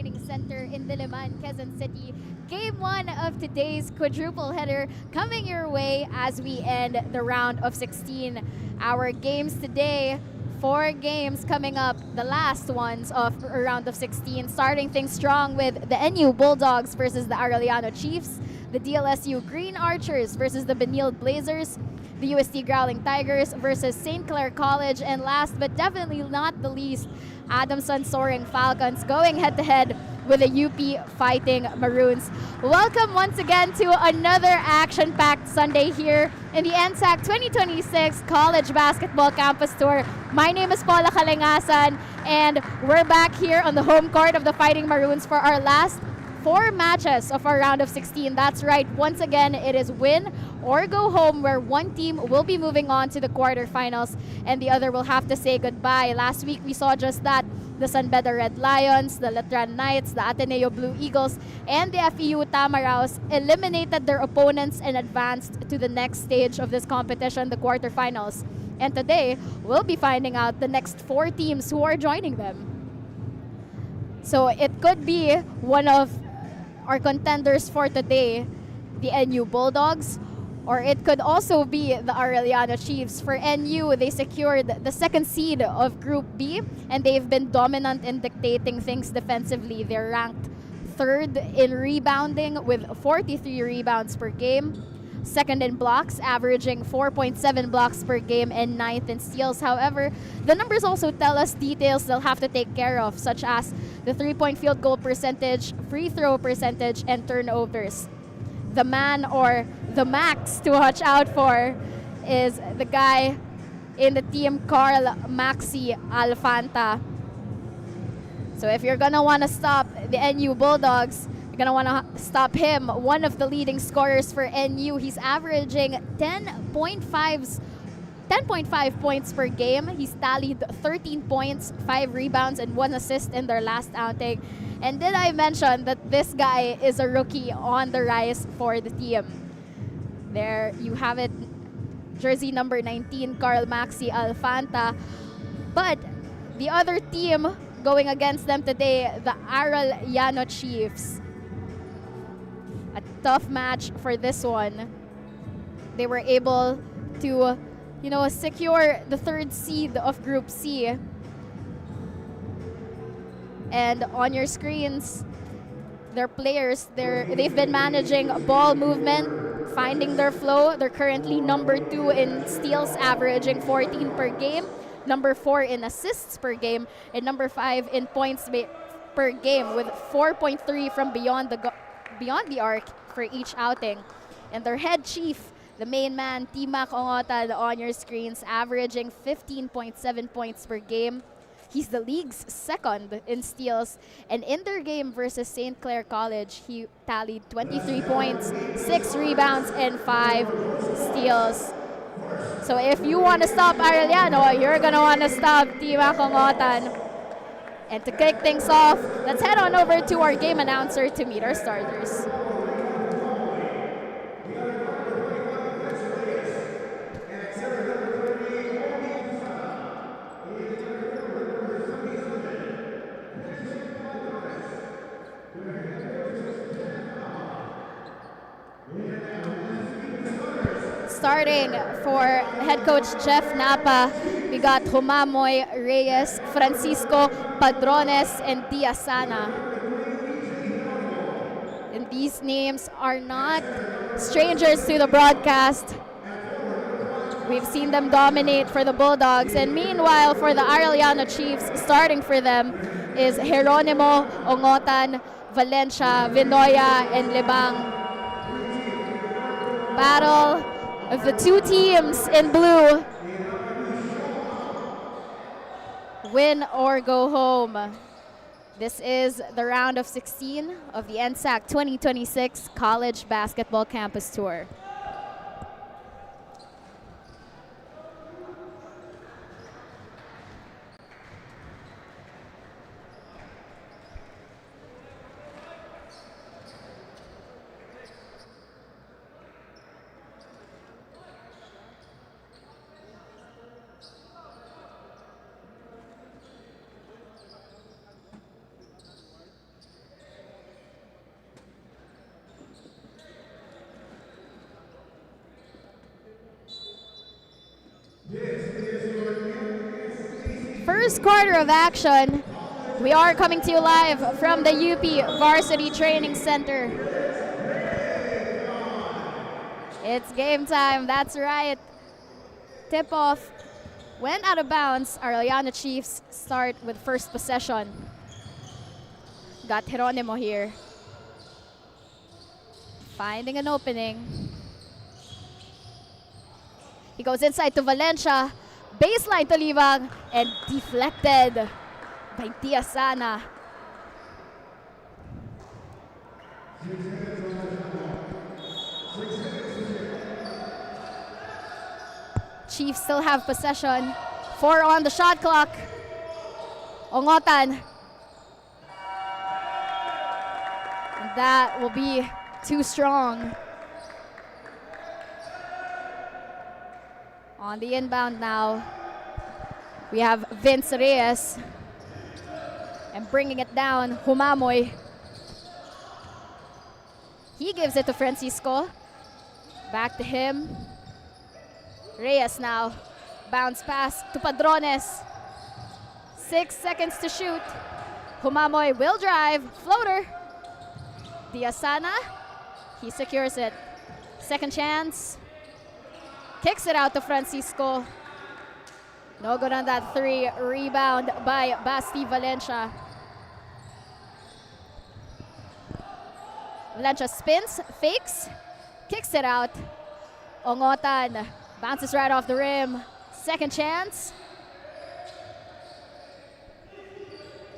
Training Center in Diliman, Quezon City. Game 1 of today's quadruple header coming your way as we end the round of 16. Our games today, 4 games coming up, the last ones of a round of 16. Starting things strong with the NU Bulldogs versus the Arellano Chiefs, the DLSU Green Archers versus the Benilde Blazers, the UST Growling Tigers versus St. Clair College, and last but definitely not the least, Adamson Soaring Falcons going head-to-head with the UP Fighting Maroons. Welcome once again to another action-packed Sunday here in the NSAC 2026 College Basketball Campus Tour. My name is Paula Kalingasan, and we're back here on the home court of the Fighting Maroons for our last 4 matches of our round of 16. That's right, once again, it is win or go home, where one team will be moving on to the quarterfinals and the other will have to say goodbye. Last week, we saw just that. The San Beda Red Lions, the Letran Knights, the Ateneo Blue Eagles, and the FEU Tamaraos eliminated their opponents and advanced to the next stage of this competition, the quarterfinals. And today, we'll be finding out the next 4 teams who are joining them. So it could be one of our contenders for today, the NU Bulldogs, or it could also be the Arellano Chiefs. For NU, they secured the 2nd seed of Group B, and they've been dominant in dictating things defensively. They're ranked 3rd in rebounding with 43 rebounds per game, 2nd in blocks, averaging 4.7 blocks per game, and 9th in steals. However, the numbers also tell us details they'll have to take care of, such as the 3-point field goal percentage, free throw percentage, and turnovers. The man, or the max to watch out for, is the guy in the team, Carl Maxi Alfanta. So if you're gonna want to stop the NU Bulldogs, you're gonna want to stop him. One of the leading scorers for NU, he's averaging 10.5 points per game. He's tallied 13 points, 5 rebounds, and 1 assist in their last outing. And did I mention that this guy is a rookie on the rise for the team? There you have it, jersey number 19, Carl Maxi Alfanta. But the other team going against them today, the Arellano Chiefs. A tough match for this one. They were able to, secure the 3rd seed of Group C. And on your screens, their players, they've been managing ball movement, finding their flow. They're currently number 2 in steals, averaging 14 per game, number 4 in assists per game, and number 5 in points per game, with 4.3 from beyond the arc for each outing. And their head chief, the main man, Timac Ongotan, on your screens, averaging 15.7 points per game. He's the league's 2nd in steals. And in their game versus St. Clair College, he tallied 23 points, 6 rebounds, and 5 steals. So if you want to stop Arellano, you're going to want to stop Timac Ongotan. And to kick things off, let's head on over to our game announcer to meet our starters. Starting for head coach Jeff Napa, we got Humamoy, Reyes, Francisco, Padrones, and Diasana. And these names are not strangers to the broadcast. We've seen them dominate for the Bulldogs. And meanwhile, for the Arellano Chiefs, starting for them is Jeronimo, Ongotan, Valencia, Vinoya, and Libang. Battle of the 2 teams in blue. Win or go home. This is the round of 16 of the NSAC 2026 College Basketball Campus Tour. First quarter of action. We are coming to you live from the UP Varsity Training Center. It's game time, that's right. Tip-off went out of bounds. Arellano Chiefs start with first possession. Got Geronimo here. Finding an opening. He goes inside to Valencia. Baseline to Libang and deflected by Tiasana. Chiefs still have possession. 4 on the shot clock. Ongotan. And that will be too strong. On the inbound now, we have Vince Reyes. And bringing it down, Humamoy. He gives it to Francisco. Back to him. Reyes now. Bounce pass to Padrones. 6 seconds to shoot. Humamoy will drive. Floater. Tiasana. He secures it. Second chance. Kicks it out to Francisco. No good on that three. Rebound by Basti Valencia. Valencia spins, fakes, kicks it out. Ongotan bounces right off the rim. Second chance.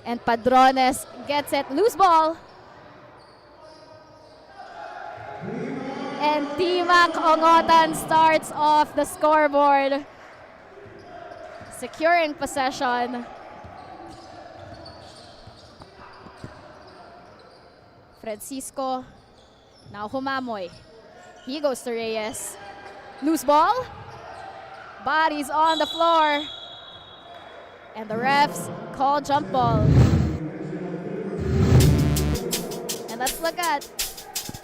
And Padrones gets it. Loose ball. And Timac Ongotan starts off the scoreboard. Securing possession. Francisco. Now Humamoy. He goes to Reyes. Loose ball. Bodies on the floor. And the refs call jump ball. And let's look at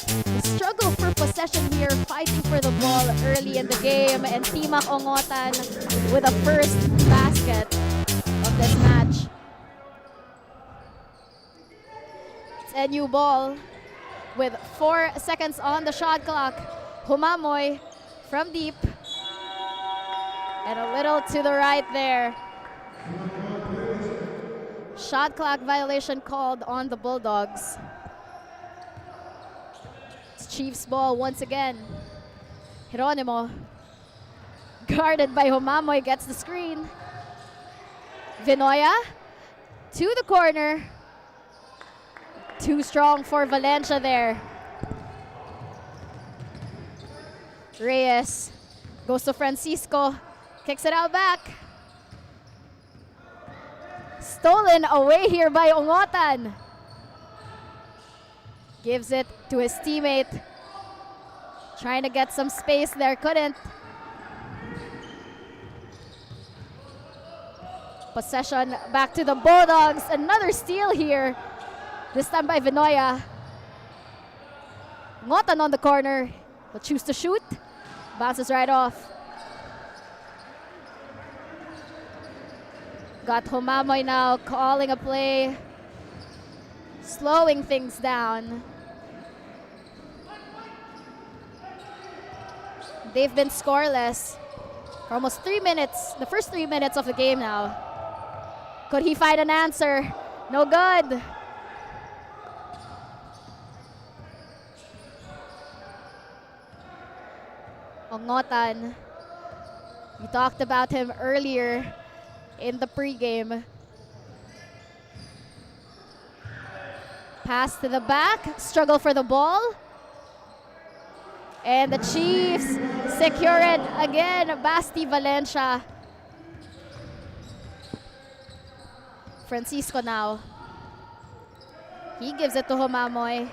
the struggle for possession here, fighting for the ball early in the game, and Timac Ongotan with the first basket of this match. It's a new ball with 4 seconds on the shot clock. Humamoy from deep. And a little to the right there. Shot clock violation called on the Bulldogs. Chiefs ball once again. Geronimo, guarded by Humamoy, gets the screen. Vinoya to the corner. Too strong for Valencia there. Reyes goes to Francisco, kicks it out back. Stolen away here by Ongotan. Gives it to his teammate. Trying to get some space there, couldn't. Possession back to the Bulldogs. Another steal here. This time by Vinoya. Ngotan on the corner. Will choose to shoot. Bounces right off. Got Humamoy now calling a play. Slowing things down. They've been scoreless for almost 3 minutes, the first 3 minutes of the game now. Could he find an answer? No good. Ongotan. We talked about him earlier in the pregame. Pass to the back, struggle for the ball. And the Chiefs secure it again. Basti Valencia. Francisco now. He gives it to Humamoy.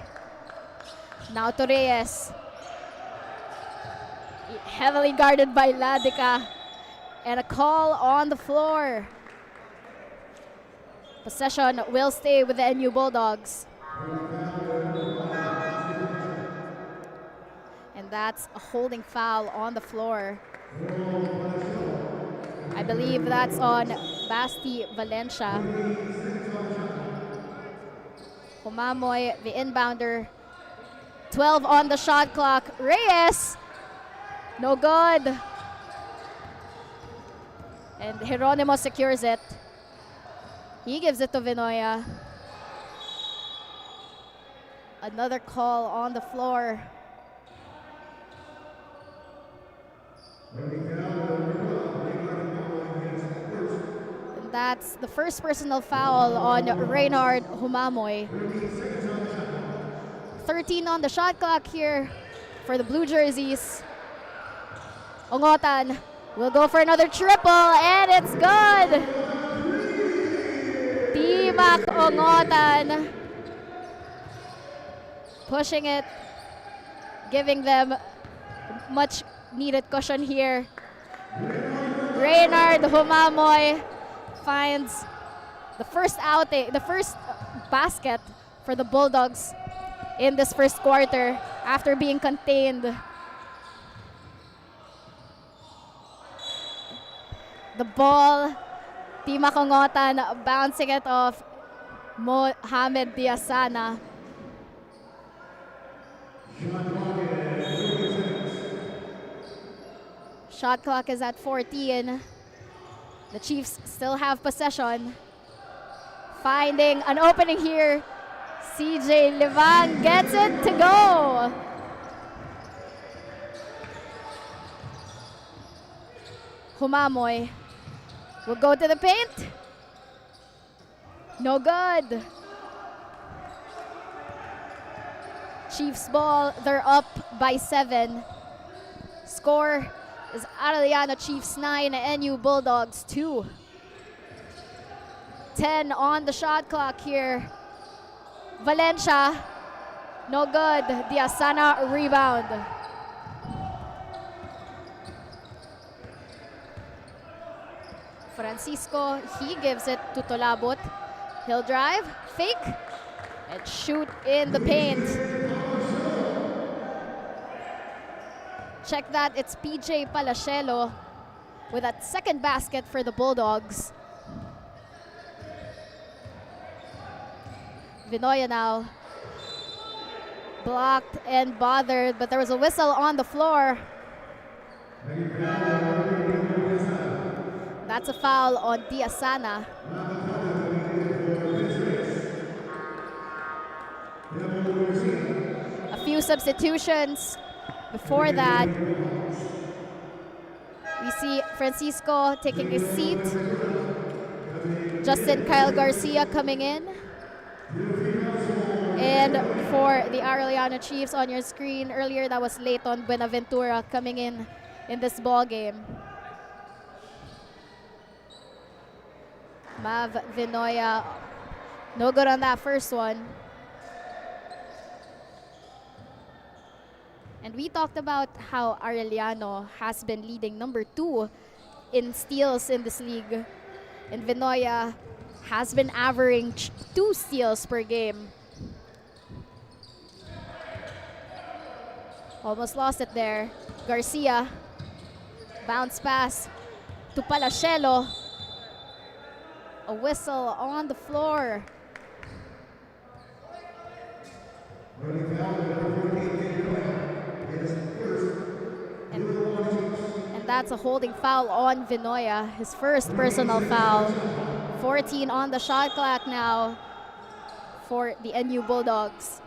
Now to Reyes. Heavily guarded by Ladica. And a call on the floor. Possession will stay with the NU Bulldogs. And that's a holding foul on the floor. I believe that's on Basti Valencia. Humamoy, the inbounder. 12 on the shot clock. Reyes, no good. And Geronimo secures it. He gives it to Vinoya. Another call on the floor. And that's the first personal foul on Reynard Humamoy. 13 on the shot clock here for the blue jerseys. Ongotan will go for another triple, and it's good. Timac Ongotan pushing it, giving them much needed cushion here. Reynard Humamoy finds the first basket for the Bulldogs in this first quarter after being contained. The ball, Timac Ongotan bouncing it off Mohamed Diasana. Shot clock is at 14. The Chiefs still have possession. Finding an opening here. CJ Livang gets it to go. Humamoy will go to the paint. No good. Chiefs ball, they're up by 7. Score is Arellano Chiefs 9, NU Bulldogs 2. 10 on the shot clock here. Valencia, no good. Diasana rebound. Francisco, he gives it to Tolabot. He'll drive, fake, and shoot in the paint. Check that, it's PJ Palachelo with that second basket for the Bulldogs. Vinoya now blocked and bothered, but there was a whistle on the floor. That's a foul on Diasana. A few substitutions before that. We see Francisco taking his seat. Justin Kyle Garcia coming in. And for the Arellano Chiefs on your screen earlier, that was Leighton Buenaventura coming in this ball game. Mav Vinoya, no good on that first one. And we talked about how Arellano has been leading number 2 in steals in this league. And Vinoya has been averaging 2 steals per game. Almost lost it there. Garcia, bounce pass to Palachelo. A whistle on the floor. And that's a holding foul on Vinoya, his first personal foul. 14 on the shot clock now for the NU Bulldogs.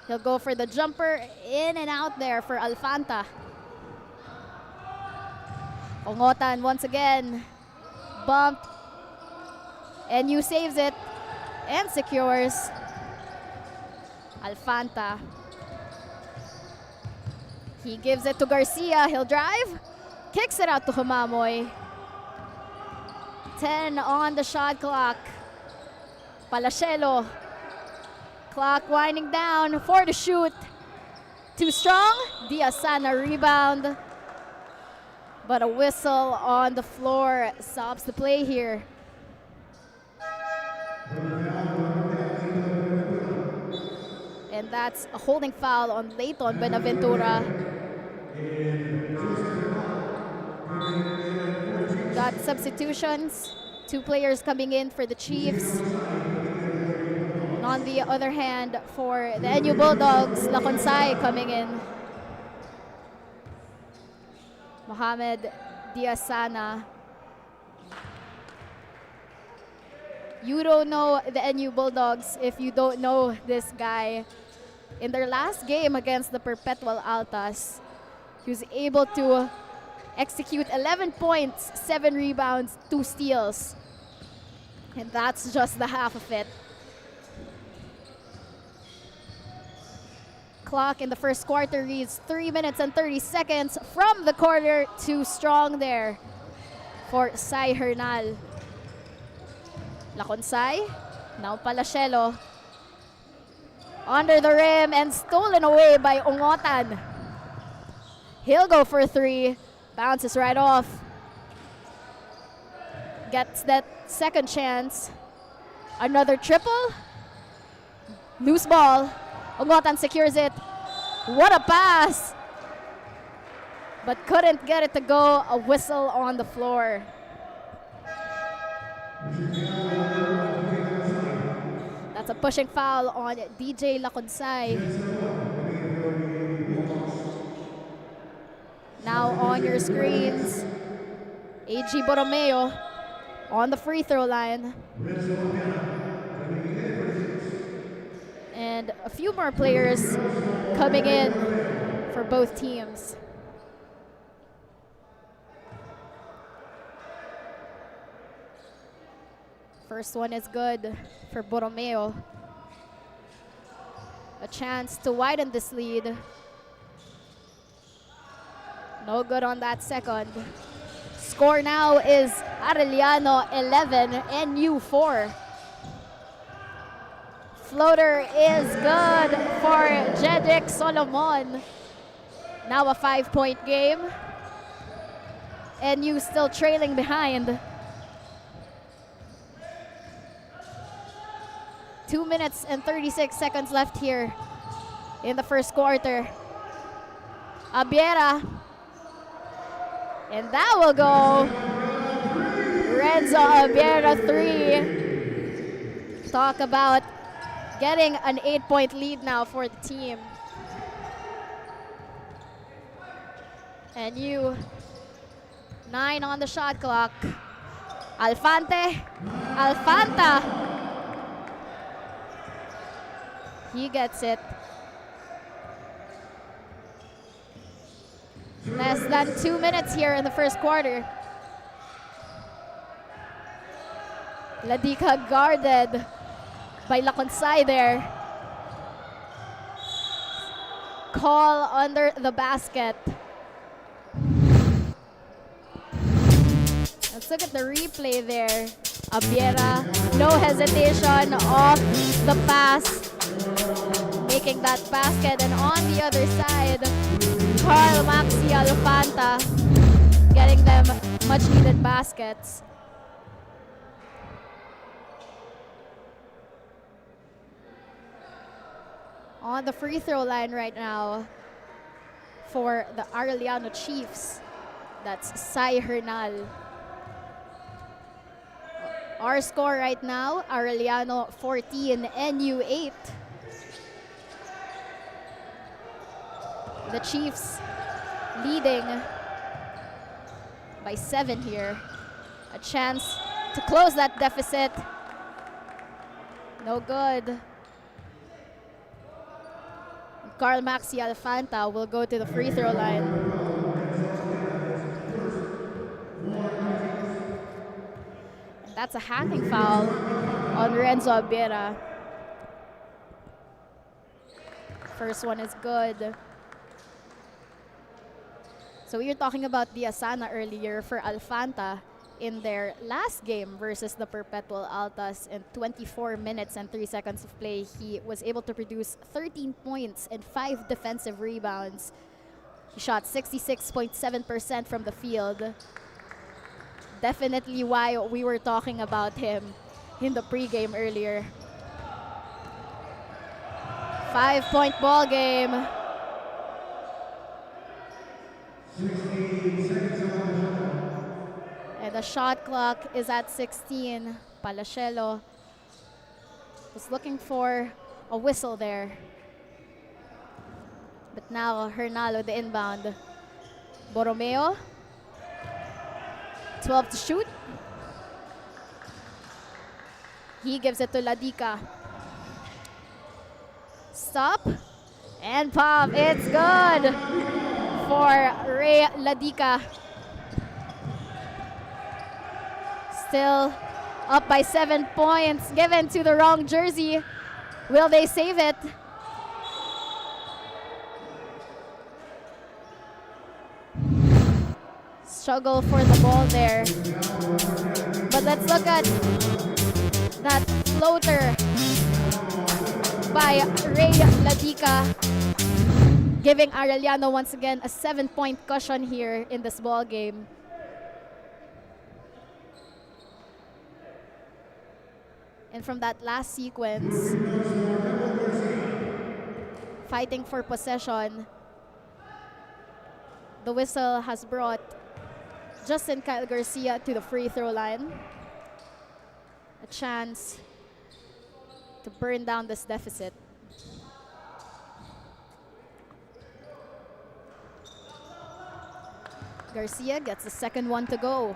He'll go for the jumper, in and out there for Alfanta. Ongotan once again, bumped, NU saves it and secures. Alfanta. He gives it to Garcia, he'll drive, kicks it out to Humamoy. 10 on the shot clock. Palachelo. Clock winding down, 4 to shoot. Too strong, Diasana rebound. But a whistle on the floor stops the play here. And that's a holding foul on Leighton Buenaventura. got substitutions. 2 players coming in for the Chiefs. And on the other hand, for the NU Bulldogs, Laconsay coming in. Mohamed Diasana. You don't know the NU Bulldogs if you don't know this guy. In their last game against the Perpetual Altas, he was able to execute 11 points, 7 rebounds, 2 steals. And that's just the half of it. Clock in the first quarter reads 3 minutes and 30 seconds from the corner. Too strong there for Sai Hernal. Laconsay, now Palachelo. Under the rim and stolen away by Ongotan. He'll go for 3. Bounces right off. Gets that second chance. Another triple. Loose ball. Ongotan secures it. What a pass! But couldn't get it to go. A whistle on the floor. That's a pushing foul on DJ Laconsay. Now on your screens, AG Borromeo on the free throw line. And a few more players coming in for both teams. First one is good for Borromeo. A chance to widen this lead. No good on that second. Score now is Arellano 11, NU 4. Floater is good for Jedrick Solomon. Now a 5-point game. NU still trailing behind. 2 minutes and 36 seconds left here in the first quarter. Abiera. And that will go. Renzo Abiera 3. Talk about getting an 8-point lead now for the team. And you, 9 on the shot clock. Alfanta. He gets it. Less than 2 minutes here in the first quarter. Ladika guarded by Laconsay there. Call under the basket. Let's look at the replay there. Abiera, no hesitation off the pass. Making that basket, and on the other side, Carl Maxi Alfanta getting them much needed baskets. On the free throw line right now for the Arellano Chiefs, that's Sai Hernal. Our score right now, Arellano 14, NU 8. The Chiefs leading by 7 here. A chance to close that deficit. No good. Carl Maxi Alfanta will go to the free throw line. And that's a hacking foul on Renzo Abiera. First one is good. So we were talking about Diasana earlier for Alfanta in their last game versus the Perpetual Altas. In 24 minutes and 3 seconds of play, he was able to produce 13 points and 5 defensive rebounds. He shot 66.7% from the field. Definitely why we were talking about him in the pregame earlier. 5-point ball game. And the shot clock is at 16. Palacelo was looking for a whistle there. But now Hernalo, the inbound. Borromeo, 12 to shoot. He gives it to Ladica. Stop and pop. It's good for Ray Ladica. Still up by 7 points, given to the wrong jersey. Will they save it? Struggle for the ball there. But let's look at that floater by Ray Ladica, giving Arellano once again a 7-point cushion here in this ball game. And from that last sequence, fighting for possession, the whistle has brought Justin Kyle Garcia to the free throw line. A chance to burn down this deficit. Garcia gets the second one to go.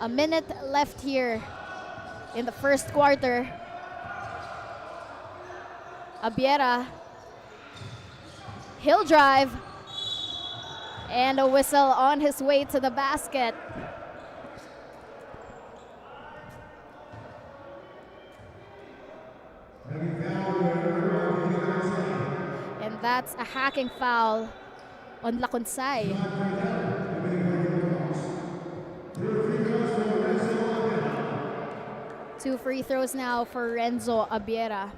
A minute left here in the first quarter. Abiera, he'll drive, and a whistle on his way to the basket. And that's a hacking foul on Lacunsay. Two free throws now for Renzo Abiera.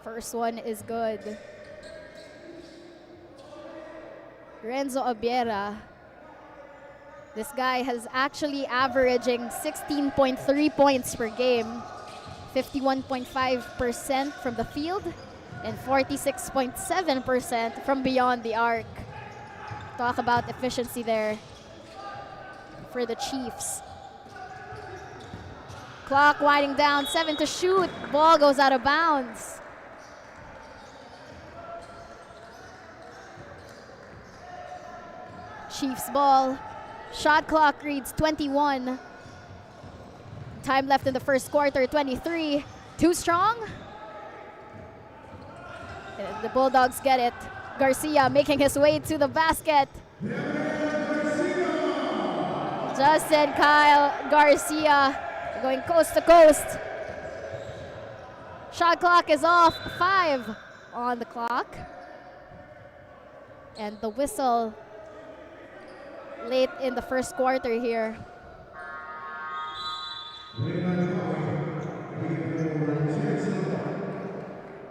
First one is good. Renzo Abiera. This guy has actually averaging 16.3 points per game, 51.5% from the field, and 46.7% from beyond the arc. Talk about efficiency there for the Chiefs. Clock winding down, 7 to shoot. Ball goes out of bounds. Chiefs ball. Shot clock reads 21. Time left in the first quarter, 23. Too strong? And the Bulldogs get it. Garcia making his way to the basket. Justin Kyle Garcia going coast to coast. Shot clock is off, 5 on the clock. And the whistle late in the first quarter here.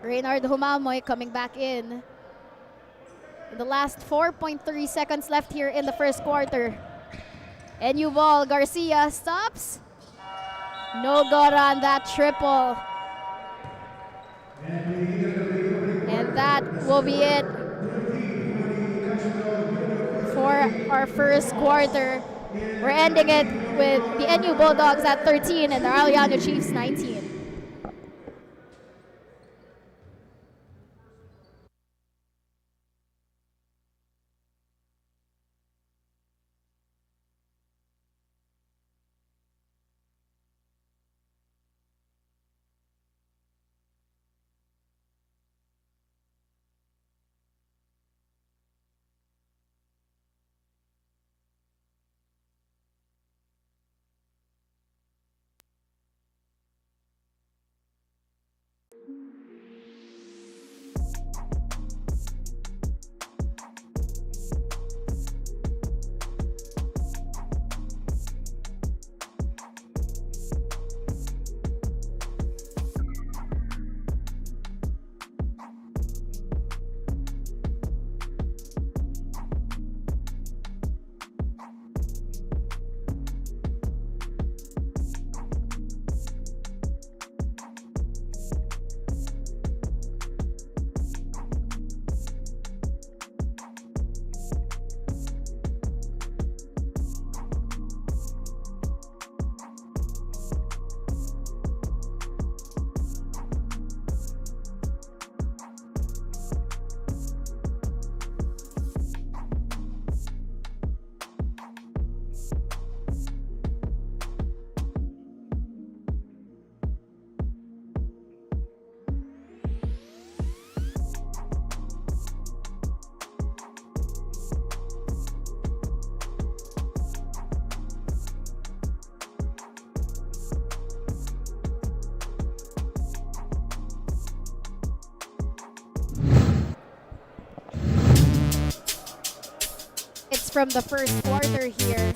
Reynard Humamoy coming back in. The last 4.3 seconds left here in the first quarter. NU ball, Garcia stops. No good on that triple. And that will be it for our first quarter. We're ending it with the NU Bulldogs at 13 and the Arellano Chiefs 19. from the first quarter here.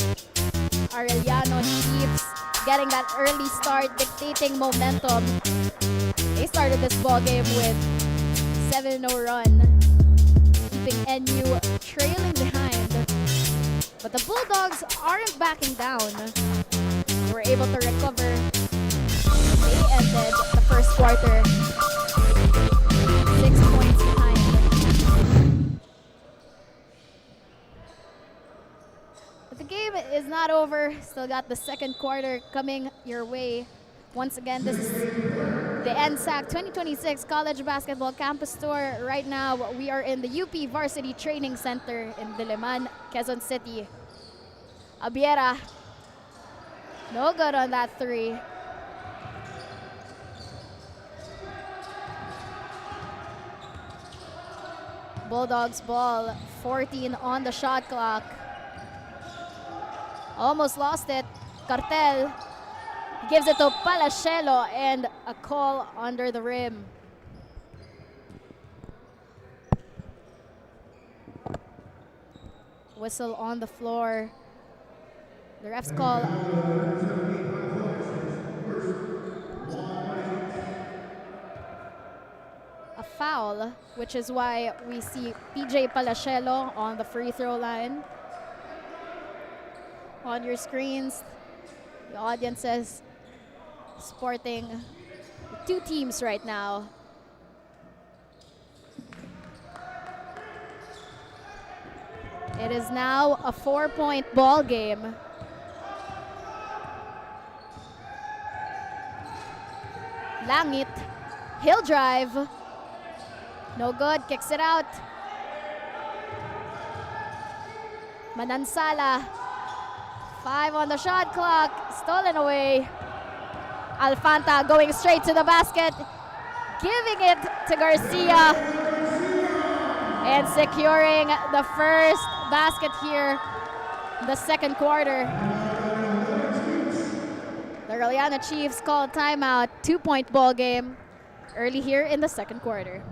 Arellano Chiefs getting that early start, dictating momentum. They started this ball game with 7-0 run, keeping NU trailing behind. But the Bulldogs aren't backing down. They were able to recover. They ended the first quarter 6 points behind. But the game is not over. Still got the second quarter coming your way. Once again, this is the NSAC 2026 College Basketball Campus Tour. Right now, we are in the UP Varsity Training Center in Diliman, Quezon City. Abiera, no good on that three. Bulldogs ball, 14 on the shot clock. Almost lost it. Cartel gives it to Palachelo and a call under the rim. Whistle on the floor. The refs call a foul, which is why we see PJ Palachelo on the free throw line. On your screens, the audiences sporting two teams right now. It is now a 4-point ball game. Langit, he'll drive. No good, kicks it out. Manansala, 5 on the shot clock, stolen away. Alfanta going straight to the basket, giving it to Garcia, and securing the first basket here in the second quarter. The Arellano Chiefs call timeout, 2-point ball game early here in the second quarter.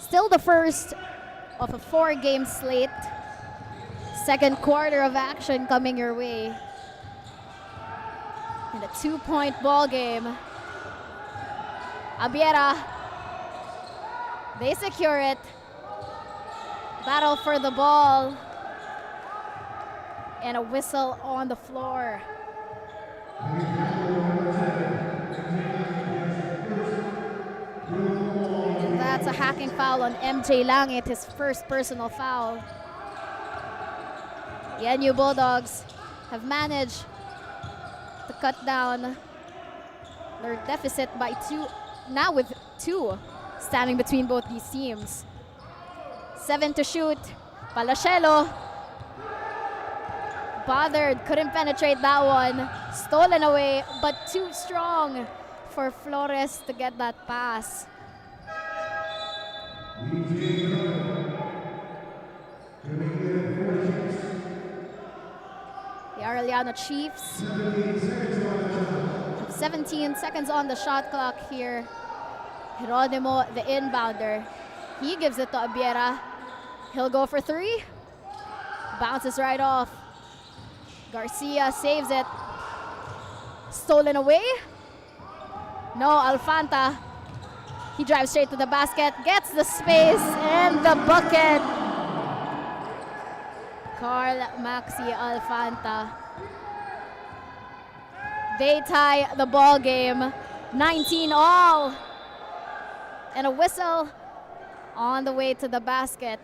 Still the first of a 4-game slate. Second quarter of action coming your way. In a 2-point ball game. Abiera, they secure it. Battle for the ball. And a whistle on the floor. That's a hacking foul on MJ Langit, his first personal foul. The NU Bulldogs have managed to cut down They're deficit by 2, now with 2 standing between both these teams. 7 to shoot. Palachelo bothered, couldn't penetrate that one. Stolen away, but too strong for Flores to get that pass. The Arellano Chiefs have 17 seconds on the shot clock here. Geronimo, the inbounder. He gives it to Abiera. He'll go for 3. Bounces right off. Garcia saves it. Stolen away. No, Alfanta. He drives straight to the basket, gets the space and the bucket. Carl Maxi Alfanta. They tie the ball game, 19 all. And a whistle on the way to the basket.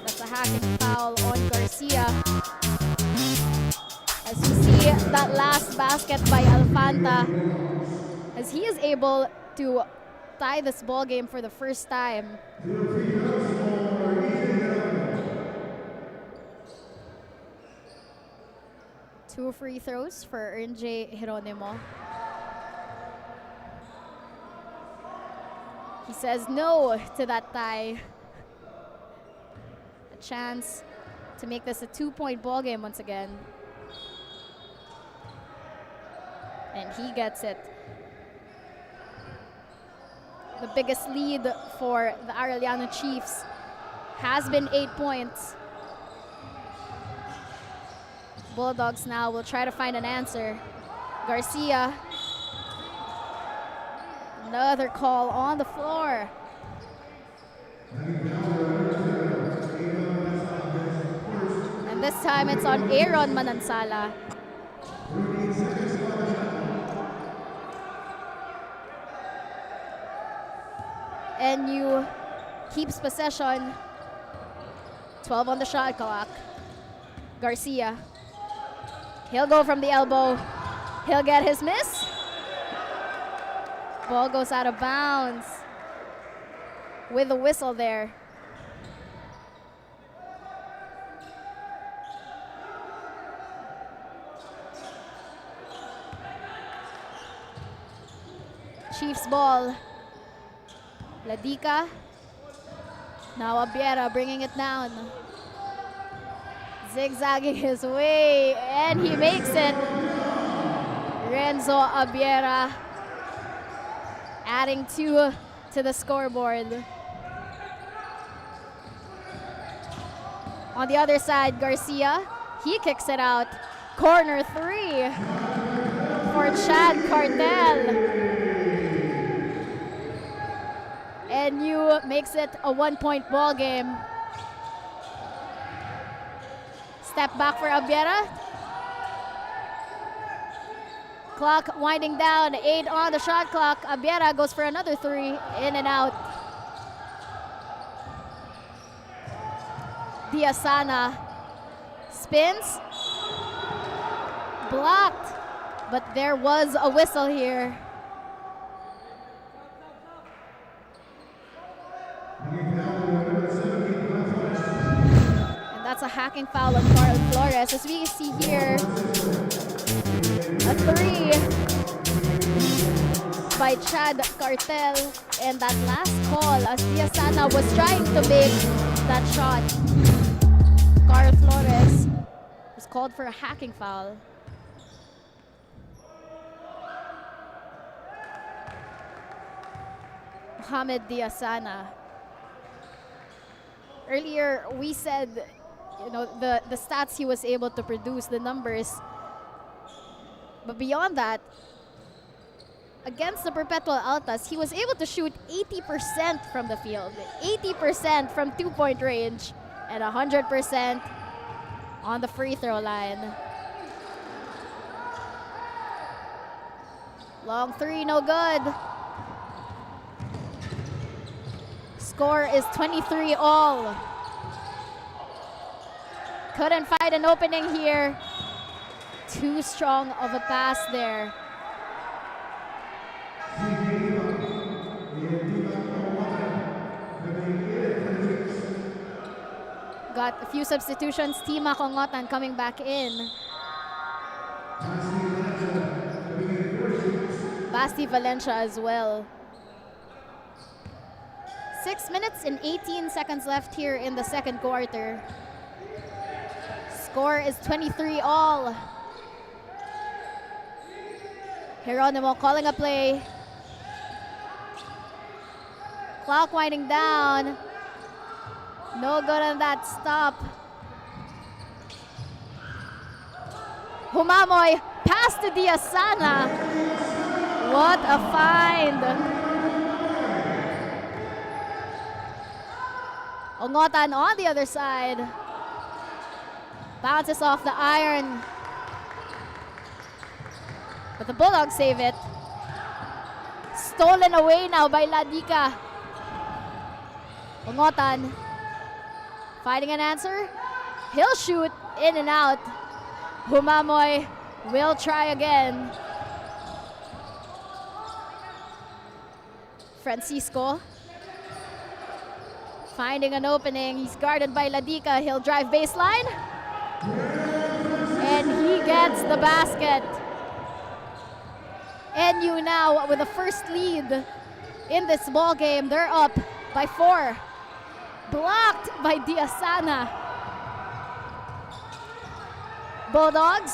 That's a hacking foul on Garcia. As you see that last basket by Alfanta, as he is able to tie this ball game for the first time. 2 free throws for Ernjay Geronimo. He says no to that tie. A chance to make this a 2-point ball game once again. And he gets it. The biggest lead for the Arellano Chiefs has been 8 points. Bulldogs now will try to find an answer. Garcia. Another call on the floor. And this time it's on Aaron Manansala. NU keeps possession. 12 on the shot clock. Garcia. He'll go from the elbow. He'll get his miss. Ball goes out of bounds with a whistle there. Chiefs ball. Ladica. Now Abiera bringing it down. Zigzagging his way, and he makes it. Renzo Abiera adding 2 to the scoreboard. On the other side, Garcia, he kicks it out. Corner 3 for Chad Cartel. NU makes it a 1-point ball game. Step back for Abiera. Clock winding down, 8 on the shot clock. Abiera goes for another 3, in and out. Diasana spins. Blocked, but there was a whistle here. That's a hacking foul on Carl Flores. As we see here, a 3 by Chad Cartel. And that last call, as Diasana was trying to make that shot, Carl Flores was called for a hacking foul. Mohamed Diasana. Earlier, we said, the stats he was able to produce, the numbers. But beyond that, against the Perpetual Altas, he was able to shoot 80% from the field, 80% from 2-point range, and 100% on the free throw line. Long 3, no good. Score is 23 all. Couldn't find an opening here Too strong of a pass there. Got a few substitutions. Tima Kongotan coming back in. Basti Valencia as well. 6 minutes and 18 seconds left here in the second quarter. Score is 23-all. Geronimo calling a play. Clock winding down. No good on that stop. Humamoy, pass to Diasana. What a find. Ongotan on the other side. Bounces off the iron. But the Bulldogs save it. Stolen away now by Ladika. Ongotan finding an answer. He'll shoot in and out. Humamoy will try again. Francisco finding an opening. He's guarded by Ladika. He'll drive baseline. And he gets the basket. NU now with the first lead in this ball game. They're up by 4. Blocked by Diasana. Bulldogs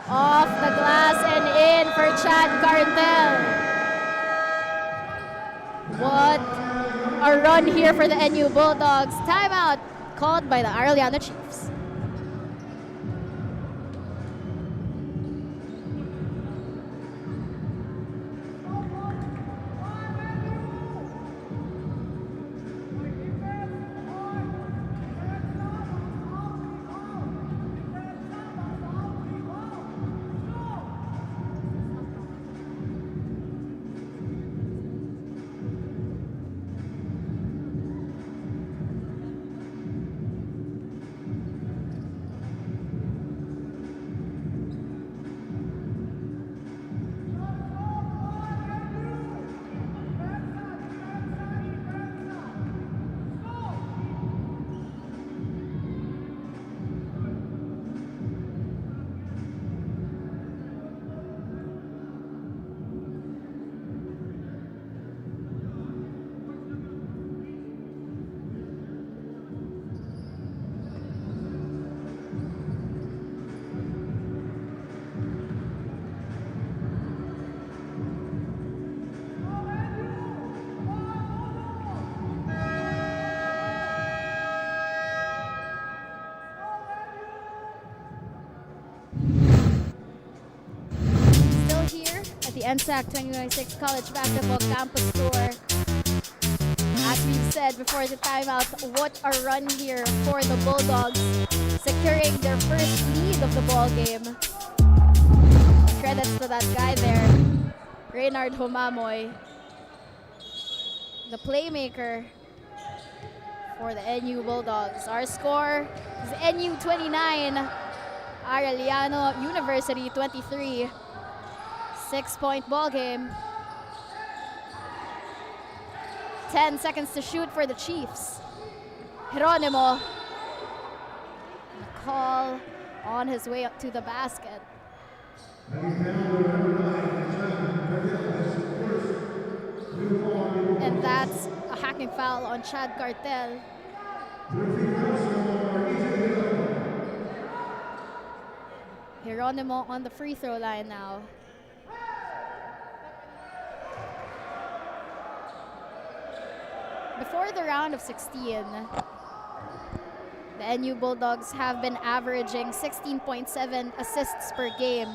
off the glass and in for Chad Cartel. What a run here for the NU Bulldogs. Timeout called by the Arellano Chiefs. The NSAC 2026 College Basketball Campus Tour. As we said before the timeout, what a run here for the Bulldogs, securing their first lead of the ball game. Credits to that guy there, Reynard Humamoy, the playmaker for the NU Bulldogs. Our score is NU 29, Arellano University 23. 6-point ball game. 10 seconds to shoot for the Chiefs. Geronimo. Call on his way up to the basket. And that's a hacking foul on Chad Cartel. Geronimo on the free throw line now. Before the round of 16, the NU Bulldogs have been averaging 16.7 assists per game.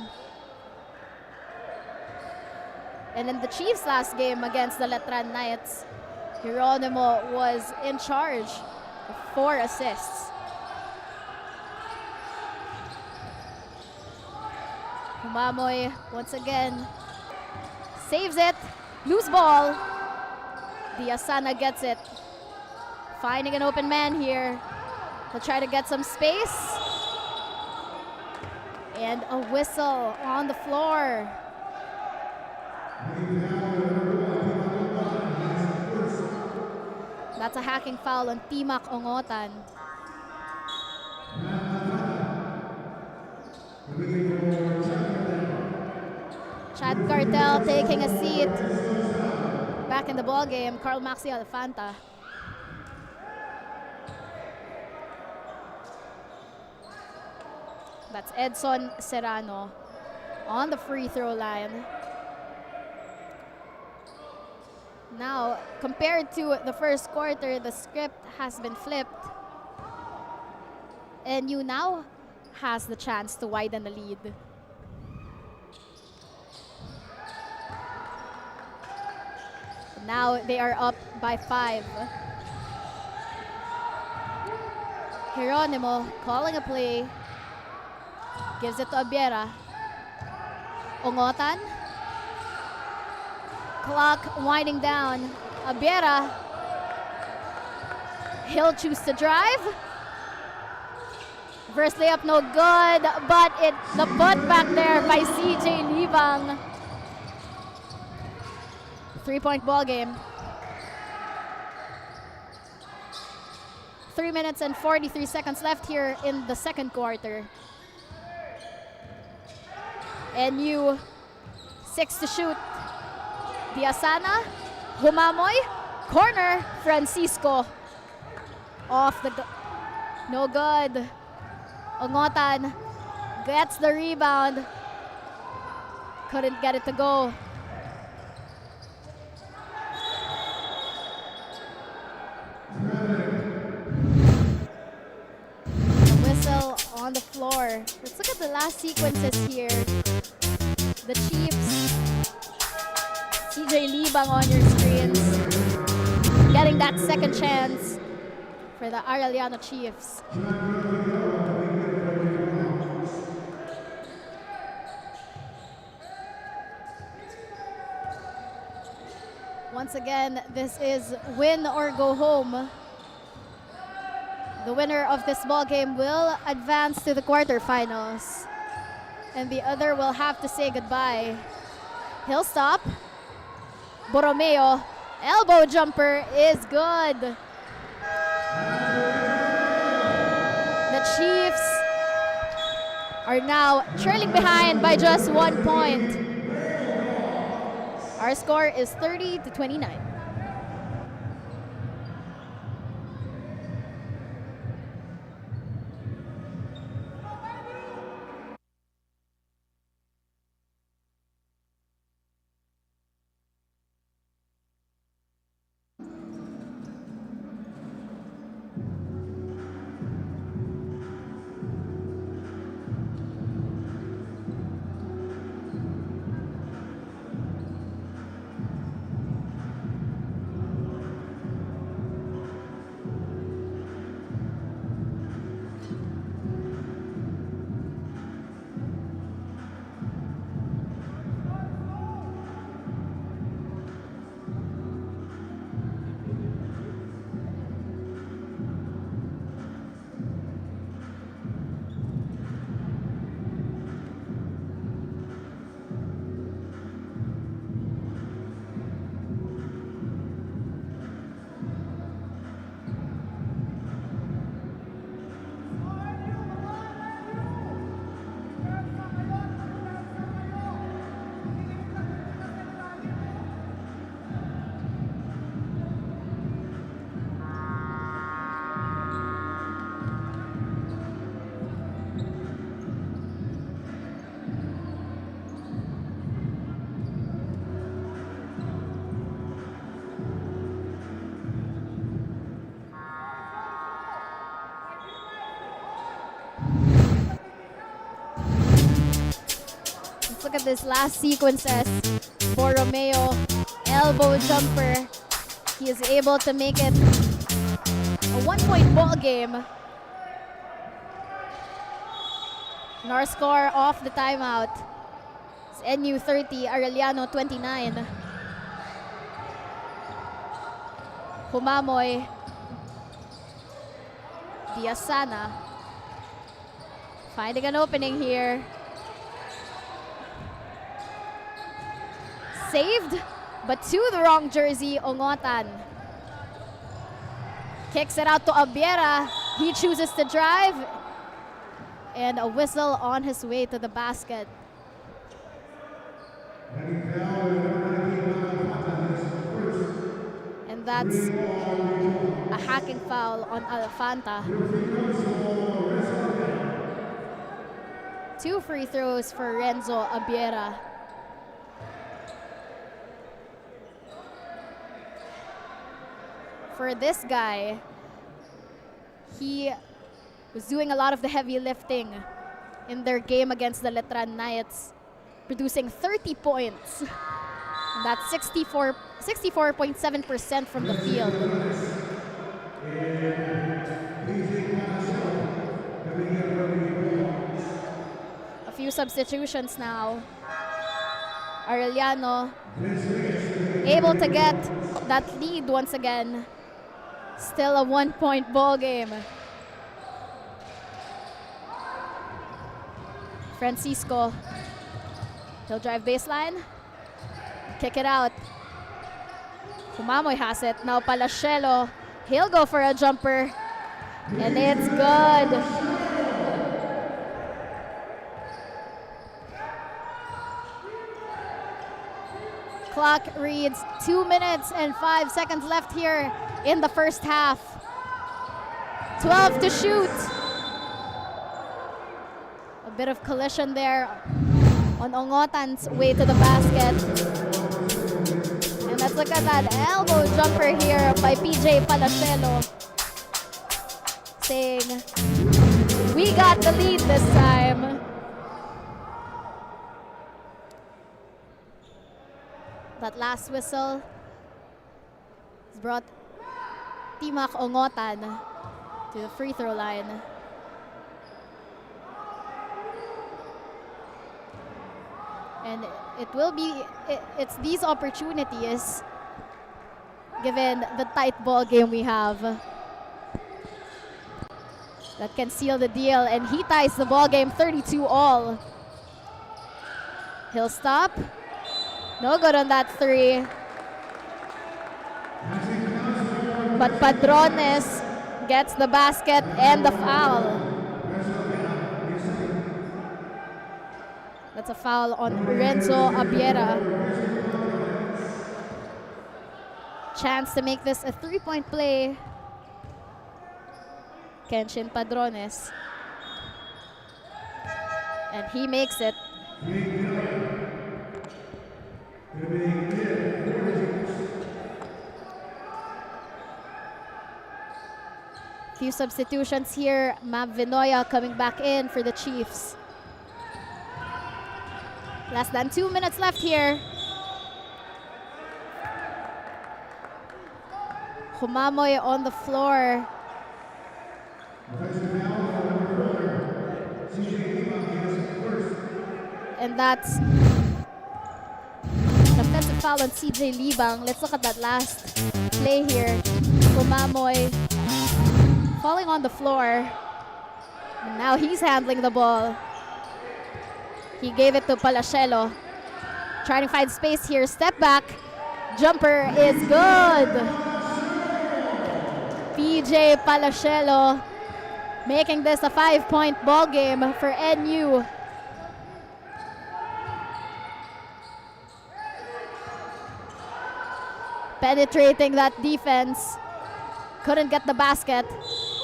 And in the Chiefs' last game against the Letran Knights, Geronimo was in charge of 4 assists. Humamoy once again saves it, loose ball. Diasana gets it. Finding an open man here. He'll try to get some space. And a whistle on the floor. That's a hacking foul on Timak Ongotan. Chad Cartel taking a seat. Back in the ball game, Carl Maxi Alfanta. That's Edson Serrano on the free throw line. Now, compared to the first quarter, the script has been flipped. NU now has the chance to widen the lead. Now they are up by 5. Geronimo calling a play. Gives it to Abiera. Ongotan. Clock winding down. Abiera. He'll choose to drive. Reverse layup no good, but the putback there by CJ Libang. 3-point ball game. 3 minutes and 43 seconds left here in the second quarter. NU 6 to shoot. Diasana, Humamoy, corner, Francisco. Off the, no good. Ongotan gets the rebound. Couldn't get it to go. The whistle on the floor. Let's look at the last sequences here. The Chiefs. CJ Libang on your screens. Getting that second chance for the Arellano Chiefs. Once again, this is win or go home. The winner of this ball game will advance to the quarterfinals, and the other will have to say goodbye. He'll stop. Borromeo, elbow jumper is good. The Chiefs are now trailing behind by just 1 point. Our score is 30-29. Look at this last sequences for Romeo. Elbow jumper. He is able to make it a 1-point ball game. And our score off the timeout is NU 30, Arellano 29. Humamoy. Diasana. Finding an opening here. saved, but to the wrong jersey, Ongotan. Kicks it out to Abiera. He chooses to drive. And a whistle on his way to the basket. And that's a hacking foul on Alfanta. 2 free throws for Renzo Abiera. For this guy, he was doing a lot of the heavy lifting in their game against the Letran Knights, producing 30 points. And that's 64.7% from the field. A few substitutions now. Arellano able to get that lead once again. Still a 1-point ball game. Francisco, he'll drive baseline, kick it out. Humamoy has it, now Palacielo, he'll go for a jumper, and it's good. Clock reads 2 minutes and 5 seconds left here in the first half. 12 to shoot. A bit of collision there on Ongotan's way to the basket. And let's look at that elbow jumper here by PJ Palacielo, saying, "We got the lead this time." That last whistle has brought Timac Ongotan to the free throw line. And it's these opportunities, given the tight ball game we have, that can seal the deal. And he ties the ball game 32-all. He'll stop. No good on that three. But Padrones gets the basket and the foul. That's a foul on Renzo Abiera. Chance to make this a 3-point play. Kenshin Padrones. And he makes it. Few substitutions here. Mav Vinoya coming back in for the Chiefs. Less than 2 minutes left here. Humamoy on the floor. And that's an offensive foul on CJ Libang. Let's look at that last play here. Humamoy falling on the floor. And now he's handling the ball. He gave it to Palacielo. Trying to find space here. Step back. Jumper is good. PJ Palacielo making this a 5-point ball game for NU. Penetrating that defense. Couldn't get the basket.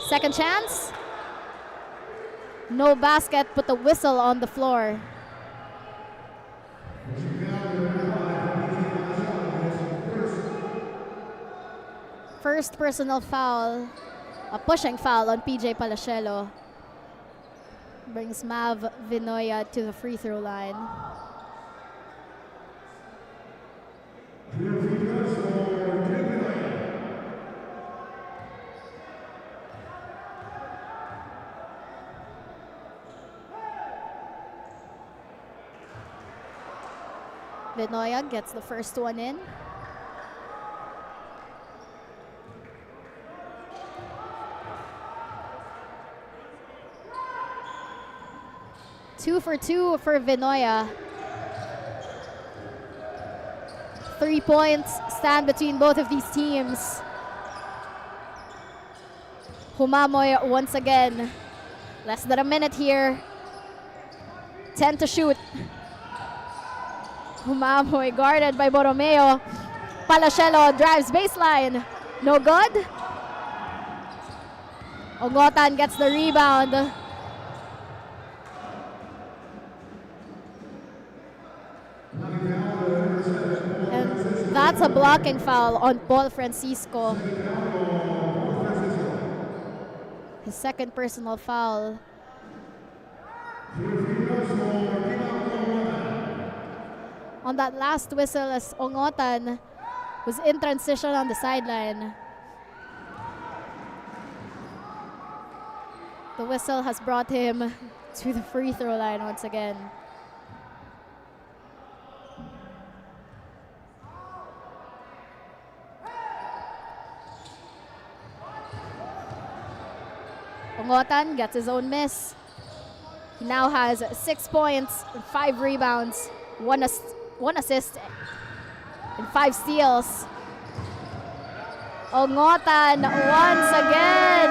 Second chance. No basket, but the whistle on the floor. First personal foul, a pushing foul on PJ Palacielo. Brings Mav Vinoya to the free throw line. Vinoya gets the first one in. Two for two for Vinoya. 3 points stand between both of these teams. Humamoy once again. Less than a minute here. 10 to shoot. Humamoy guarded by Borromeo. Palachelo drives baseline. No good. Ongotan gets the rebound. And that's a blocking foul on Paul Francisco. His second personal foul. On that last whistle as Ongotan was in transition on the sideline. The whistle has brought him to the free throw line once again. Ongotan gets his own miss. He now has 6 points, 5 rebounds, one assist, and 5 steals. Ongotan once again.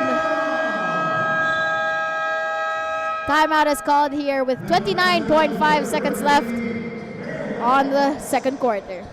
Timeout is called here with 29.5 seconds left on the second quarter.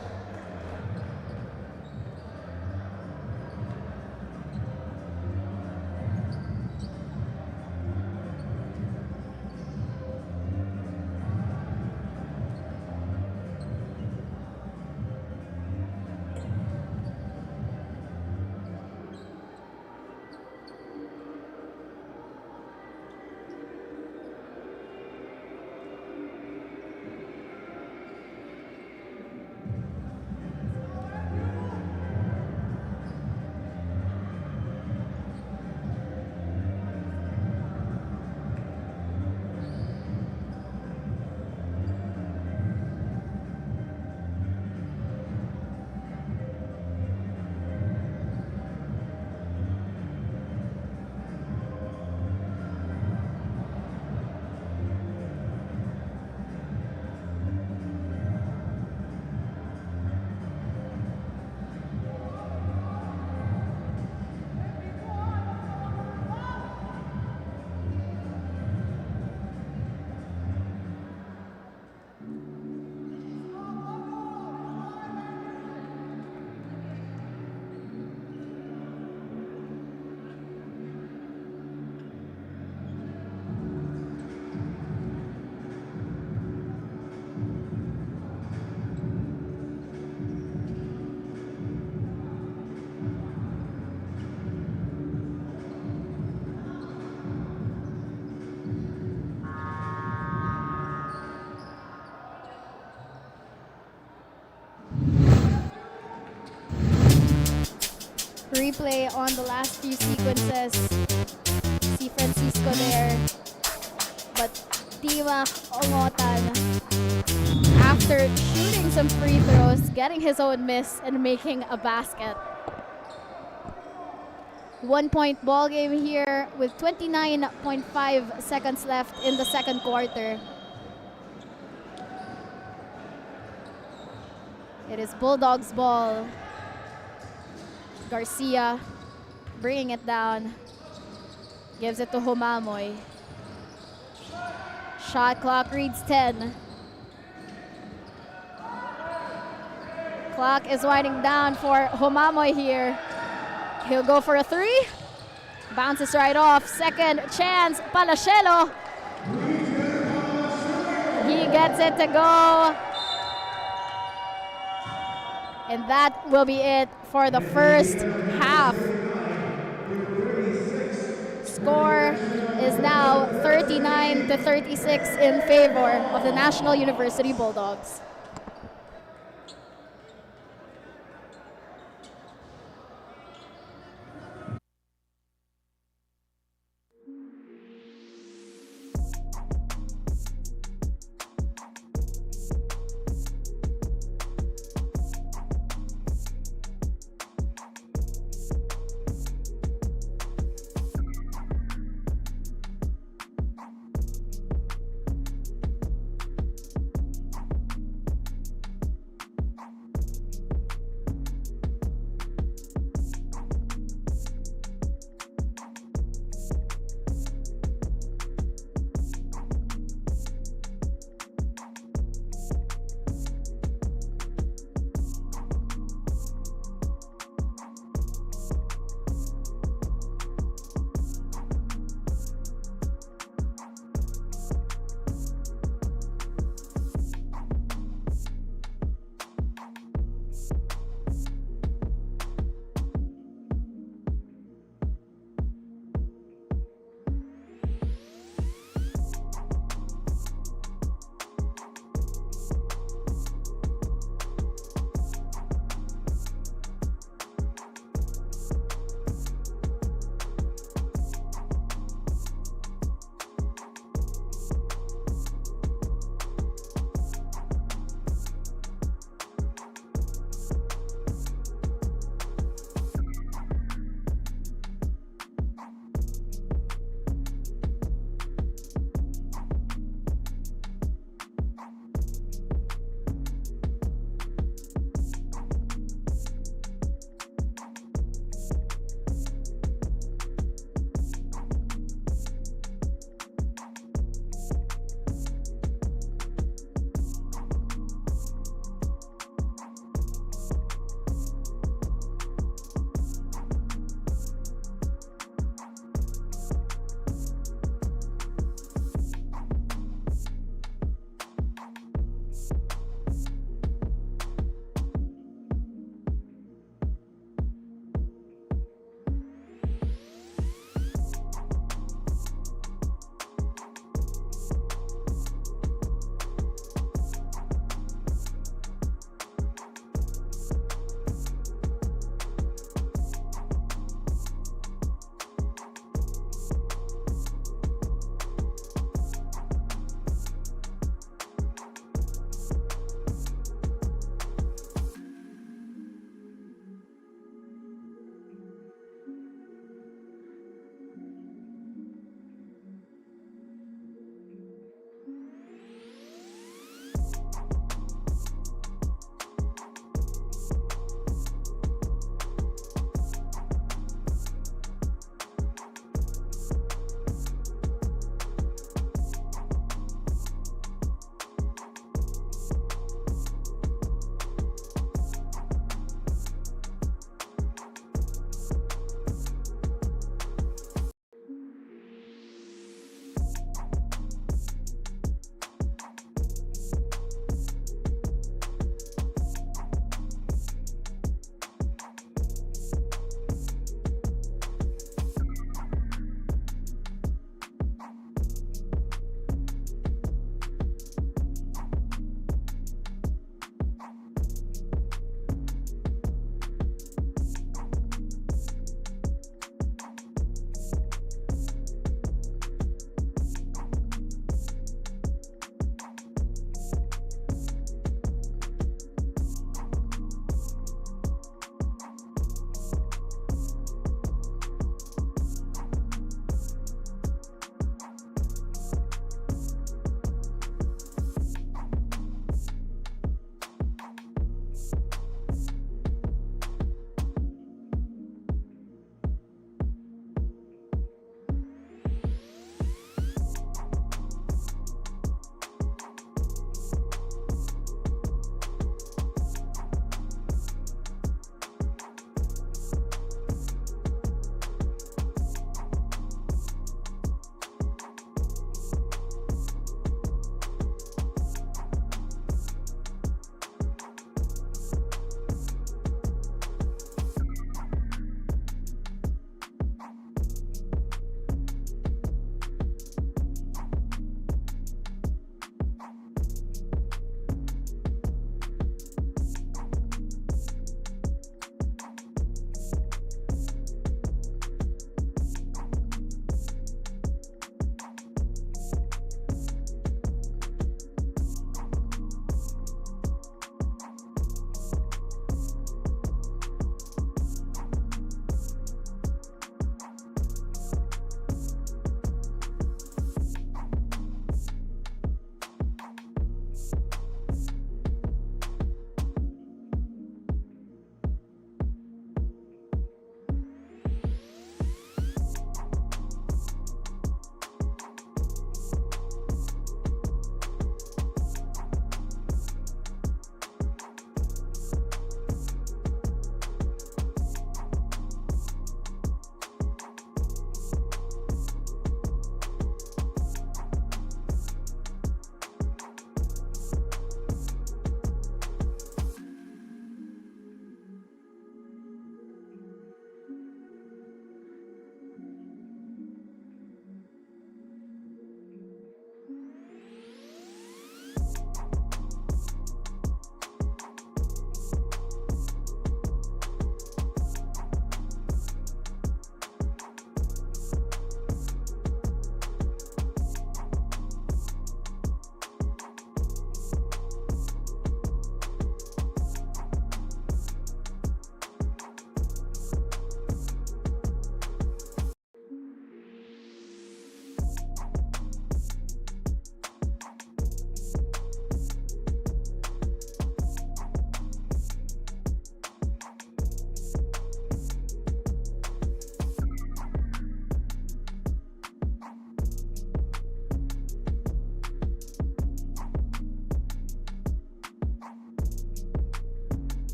Replay on the last few sequences. See Francisco there. But Dimak Ongotan, after shooting some free throws, getting his own miss and making a basket. 1 point ball game here with 29.5 seconds left in the second quarter. It is Bulldogs ball. Garcia bringing it down. Gives it to Humamoy. Shot clock reads 10. Clock is winding down for Humamoy here. He'll go for a 3. Bounces right off. Second chance, Palachelo. He gets it to go. And that will be it for the first half. Score is now 39-36 in favor of the National University Bulldogs.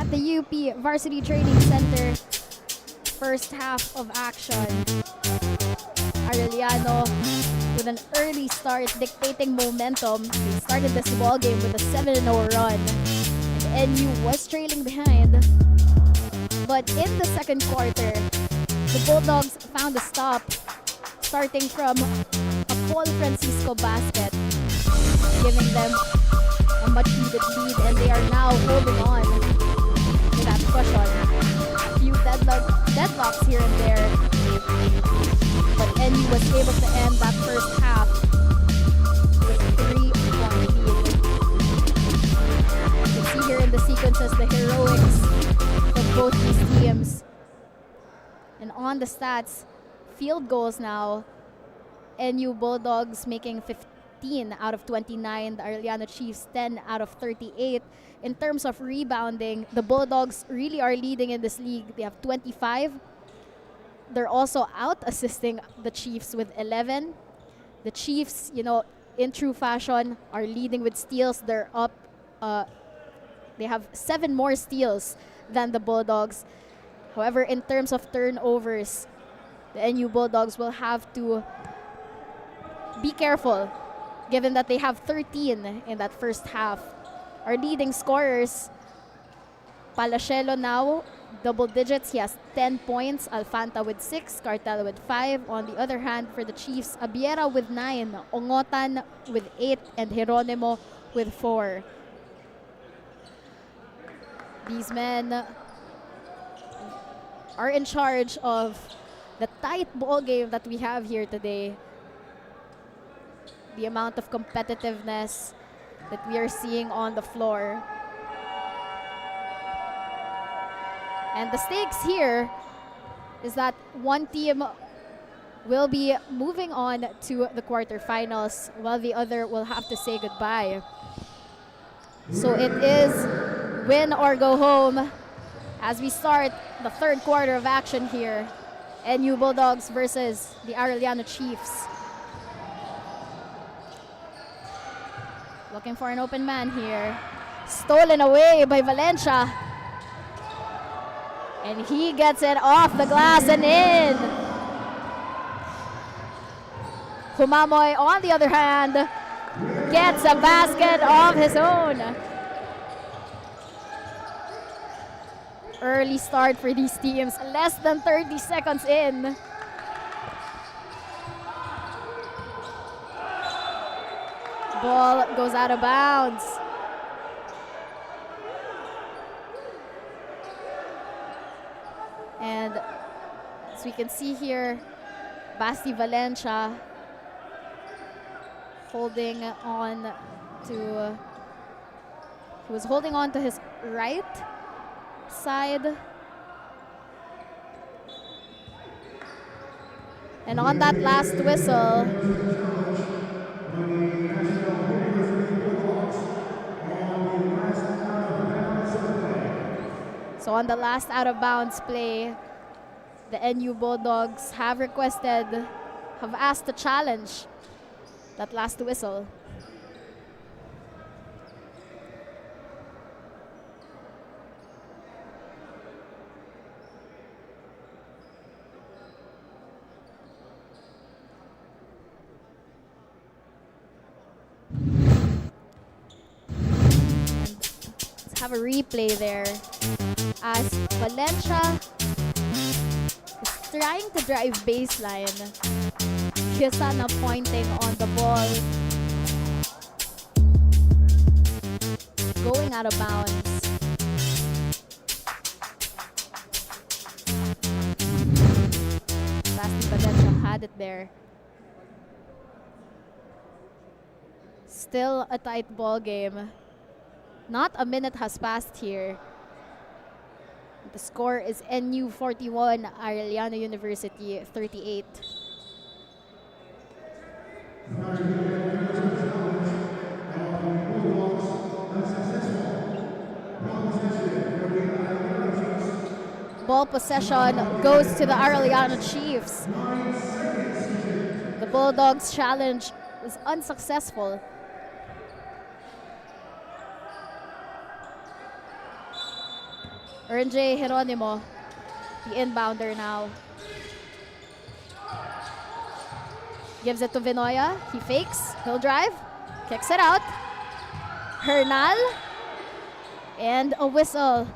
at the UP Varsity Training Center. First half of action. Arellano with an early start dictating momentum. They started this ball game with a 7-0 run. And NU was trailing behind. But in the second quarter, the Bulldogs found a stop, starting from a Paul Francisco basket, giving them a much needed lead, and they are now holding on to that cushion. A few deadlocks here and there, but NU was able to end that first half with a 3-point lead. You can see here in the sequences the heroics of both these teams. And on the stats, field goals now, NU Bulldogs making 15 out of 29, the Arellano Chiefs 10 out of 38. In terms of rebounding, the Bulldogs really are leading in this league. They have 25. They're also out-assisting the Chiefs with 11. The Chiefs, in true fashion, are leading with steals. They're up. They have 7 more steals than the Bulldogs. However, in terms of turnovers, the NU Bulldogs will have to be careful, given that they have 13 in that first half. Our leading scorers, Palachelo now, double digits. He has 10 points. Alfanta with 6, Cartel with 5. On the other hand, for the Chiefs, Abiera with 9, Ongotan with 8, and Geronimo with 4. These men are in charge of the tight ball game that we have here today. The amount of competitiveness that we are seeing on the floor. And the stakes here is that one team will be moving on to the quarterfinals while the other will have to say goodbye. So it is win or go home as we start the third quarter of action here. NU Bulldogs versus the Arellano Chiefs. Looking for an open man here. Stolen away by Valencia. And he gets it off the glass and in. Humamoy, on the other hand, gets a basket of his own. Early start for these teams, less than 30 seconds in. Ball goes out of bounds. And as we can see here, Basti Valencia holding on to, he was holding on to his right side. And on that last whistle, so on the last out of bounds play, the NU Bulldogs have asked to challenge that last whistle. Have a replay there as Valencia is trying to drive baseline. Kisana pointing on the ball, going out of bounds. Basti Valencia had it there. Still a tight ball game. Not a minute has passed here. The score is NU 41, Arellano University 38. Ball possession goes to the Arellano Chiefs. The Bulldogs' challenge was unsuccessful. J. Geronimo, the inbounder now. Gives it to Vinoya. He fakes. He'll drive. Kicks it out. Hernal. And a whistle.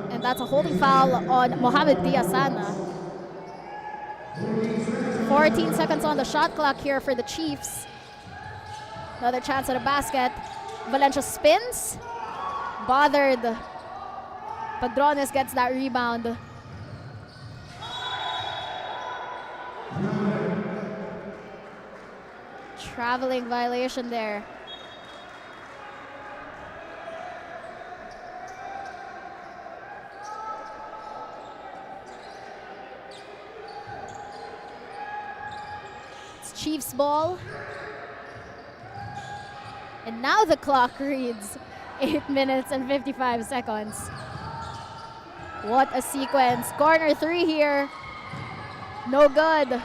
And that's a holding foul on Mohamed Diasana. 14 seconds on the shot clock here for the Chiefs. Another chance at a basket. Valencia spins. Bothered. Padrones gets that rebound. Traveling violation there. It's Chiefs ball. And now the clock reads 8 minutes and 55 seconds. What a sequence. Corner three here. No good.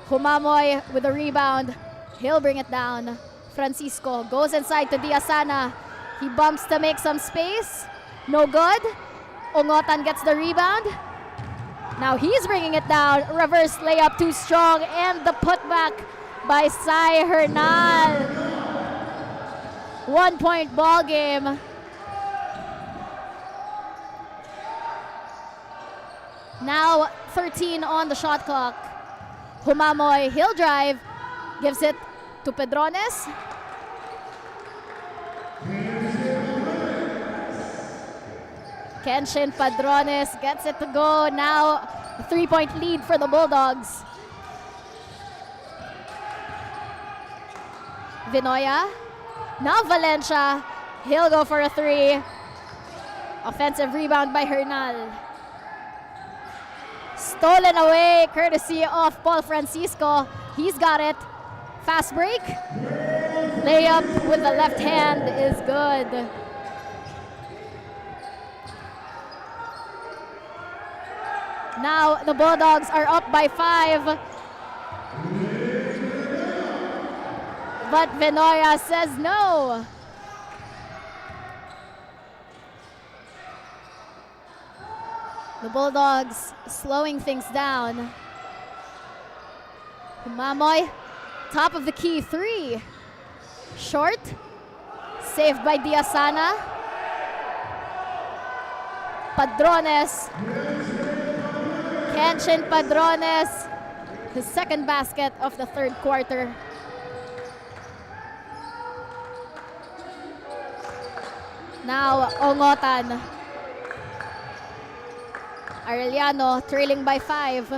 Humamoy with a rebound. He'll bring it down. Francisco goes inside to Diasana. He bumps to make some space. No good. Ongotan gets the rebound. Now he's bringing it down. Reverse layup too strong. And the putback by Sai Hernal. 1 point ball game. Now 13 on the shot clock. Humamoy, he'll drive. Gives it to Pedrones. Kenshin Padrones gets it to go. Now a 3-point lead for the Bulldogs. Vinoya. Now Valencia. He'll go for a three. Offensive rebound by Hernal. Stolen away courtesy of Paul Francisco. He's got it. Fast break. Layup with the left hand is good. Now the Bulldogs are up by 5. But Vinoya says no. The Bulldogs slowing things down. Humamoy, top of the key, 3. Short, saved by Diasana. Padrones. Kenshin Padrones, his second basket of the third quarter. Now Ongotan. Arellano trailing by 5.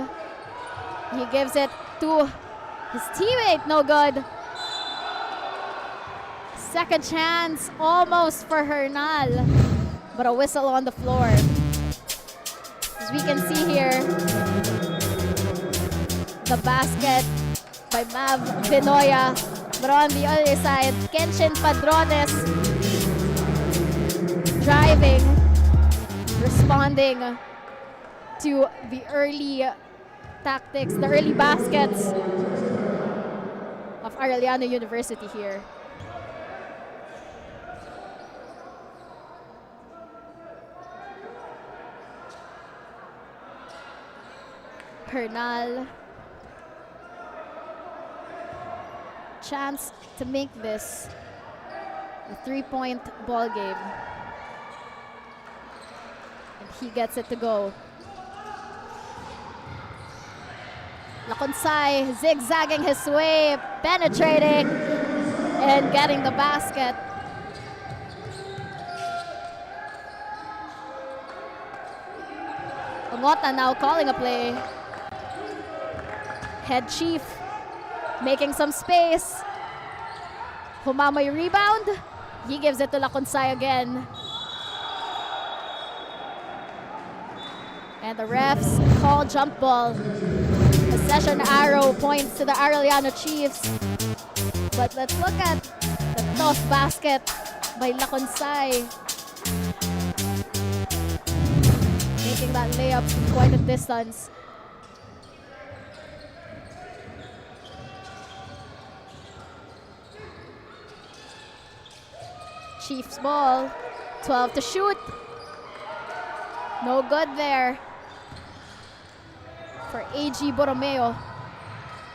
He gives it to his teammate, no good. Second chance almost for Hernal, but a whistle on the floor. As we can see here, the basket by Mav Vinoya, but on the other side, Kenshin Padrones driving, responding to the early tactics, the early baskets of Arellano University here. Hernal. Chance to make this a 3-point ball game. And he gets it to go. Laconsay zigzagging his way, penetrating, and getting the basket. Ongota now calling a play. Head Chief making some space. Humamoy rebound. He gives it to Laconsay again. And the refs call jump ball. The session arrow points to the Arellano Chiefs. But let's look at the tough basket by Laconsay. Making that layup from quite a distance. Chiefs ball. 12 to shoot. No good there for AG Borromeo.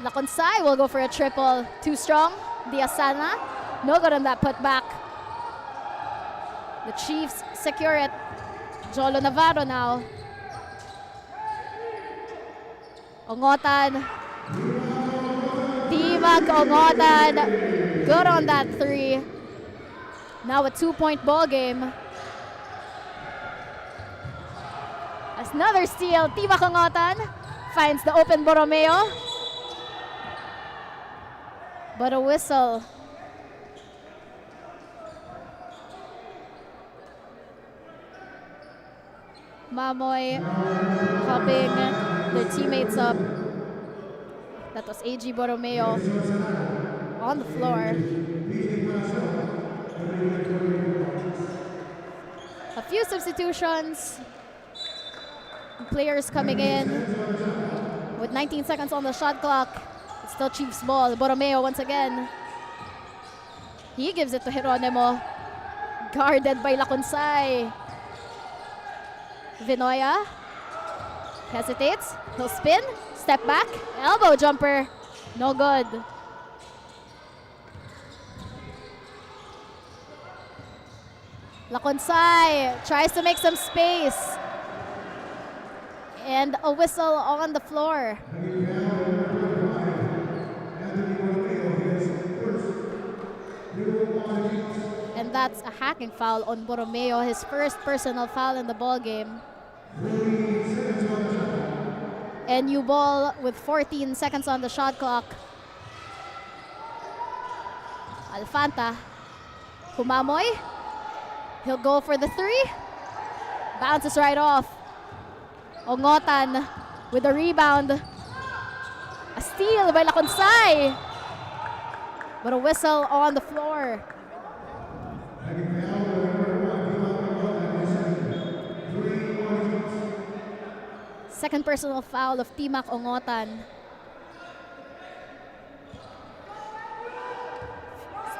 Laconsay will go for a triple. Too strong. Diasana. No good on that putback. The Chiefs secure it. Jolo Navarro now. Ongotan. Dimag Ongotan. Good on that three. Now a 2-point ball game. Another steal. Dimag Ongotan finds the open Borromeo. But a whistle. Mamoy helping their teammates up. That was AG Borromeo on the floor. A few substitutions. Players coming in with 19 seconds on the shot clock. It's still Chiefs ball. Borromeo once again. He gives it to Geronimo. Guarded by Laconsay. Vinoya hesitates. He'll spin. Step back. Elbow jumper. No good. Laconsay tries to make some space. And a whistle on the floor. And that's a hacking foul on Borromeo, his first personal foul in the ball game. NU ball with 14 seconds on the shot clock. Alfanta. Humamoy. He'll go for the three. Bounces right off. Ongotan with a rebound. A steal by Laconsay. But a whistle on the floor. Second personal foul of Timac Ongotan.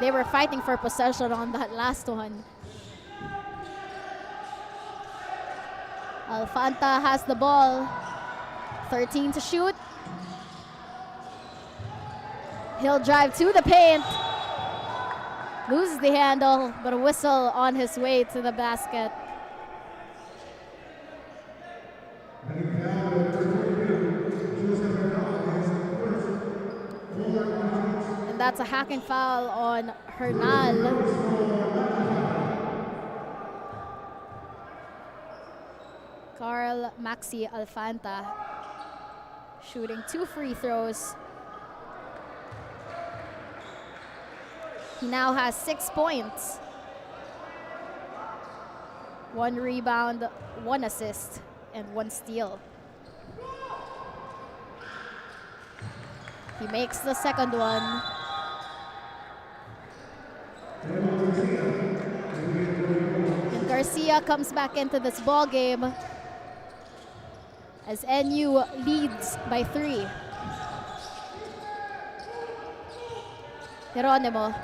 They were fighting for possession on that last one. Alfanta has the ball. 13 to shoot. He'll drive to the paint. Loses the handle, but a whistle on his way to the basket. And that's a hacking foul on Hernal. Carl Maxi Alfanta shooting 2 free throws. He now has 6 points. 1 rebound, 1 assist, and 1 steal. He makes the second one. And Garcia comes back into this ball game as NU leads by 3. Geronimo.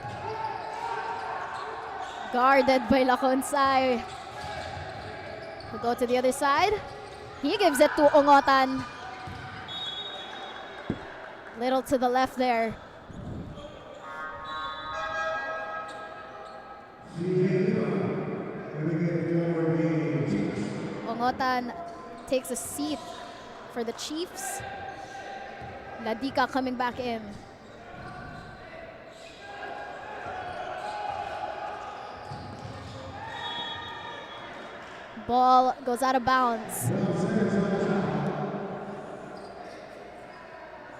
Guarded by Laconsay. We'll go to the other side. He gives it to Ongotan. Little to the left there. Ongotan takes a seat for the Chiefs. Ladika coming back in. Ball goes out of bounds.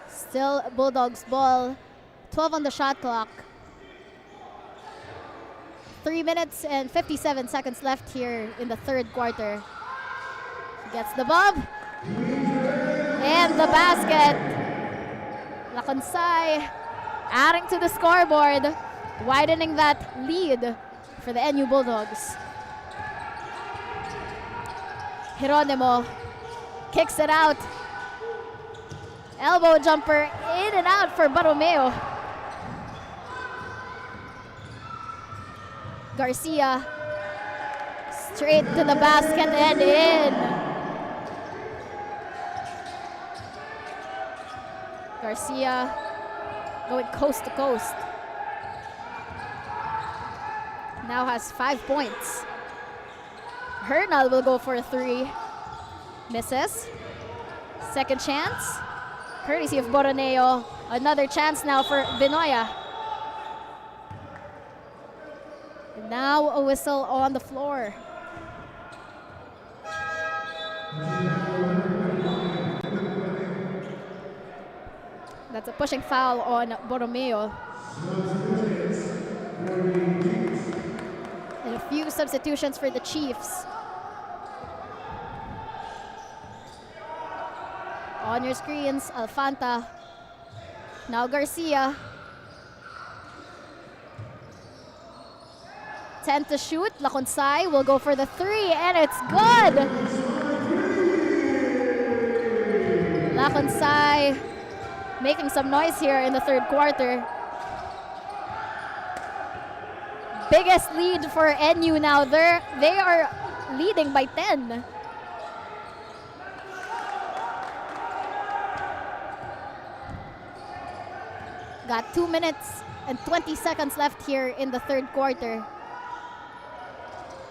Still Bulldogs ball. 12 on the shot clock. 3 minutes and 57 seconds left here in the third quarter. Gets the bump. And the basket. Laconsay adding to the scoreboard, widening that lead for the NU Bulldogs. Geronimo kicks it out. Elbow jumper in and out for Borromeo. Garcia. Straight to the basket and in. Garcia going coast to coast. Now has 5 points. Hernal will go for a 3. Misses. Second chance. Courtesy of Boroneo. Another chance now for Vinoya. And now a whistle on the floor. That's a pushing foul on Borromeo. And a few substitutions for the Chiefs. On your screens, Alfanta. Now Garcia. 10 to shoot. Laconsay will go for the 3 and it's good! Laconsay making some noise here in the third quarter. Biggest lead for NU now. They are leading by 10. Got 2 minutes and 20 seconds left here in the third quarter.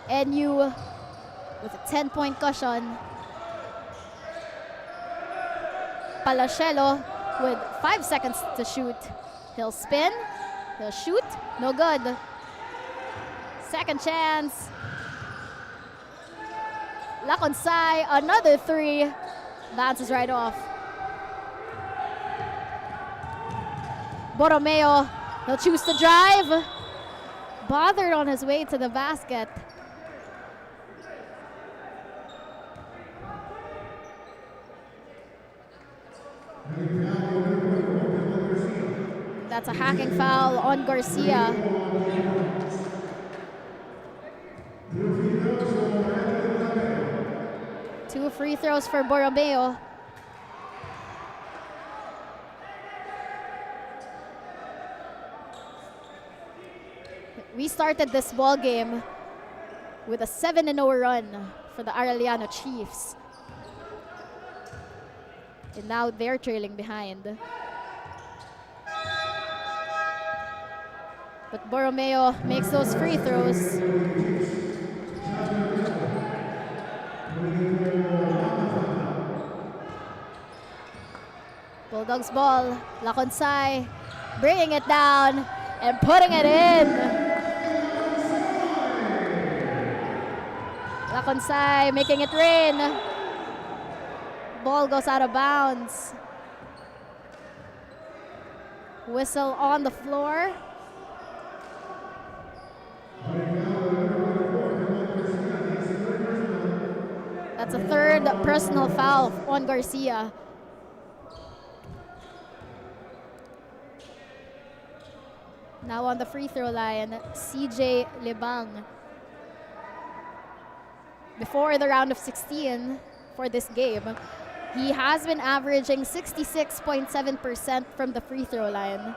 NU with a 10-point cushion. Palacelo with 5 seconds to shoot. He'll spin, he'll shoot, no good. Second chance. Laconsay, another 3. Bounces right off. Borromeo, he'll choose to drive. Bothered on his way to the basket. That's a hacking foul on Garcia. Two free throws for Borromeo. We started this ball game with a 7-0 run for the Arellano Chiefs. And now they're trailing behind. But Borromeo makes those free throws. Bulldogs ball. Laconsay bringing it down and putting it in. Laconsay making it rain. Ball goes out of bounds. Whistle on the floor. That's a third personal foul on Garcia. Now on the free throw line, CJ Lebang. Before the round of 16 for this game, he has been averaging 66.7% from the free throw line.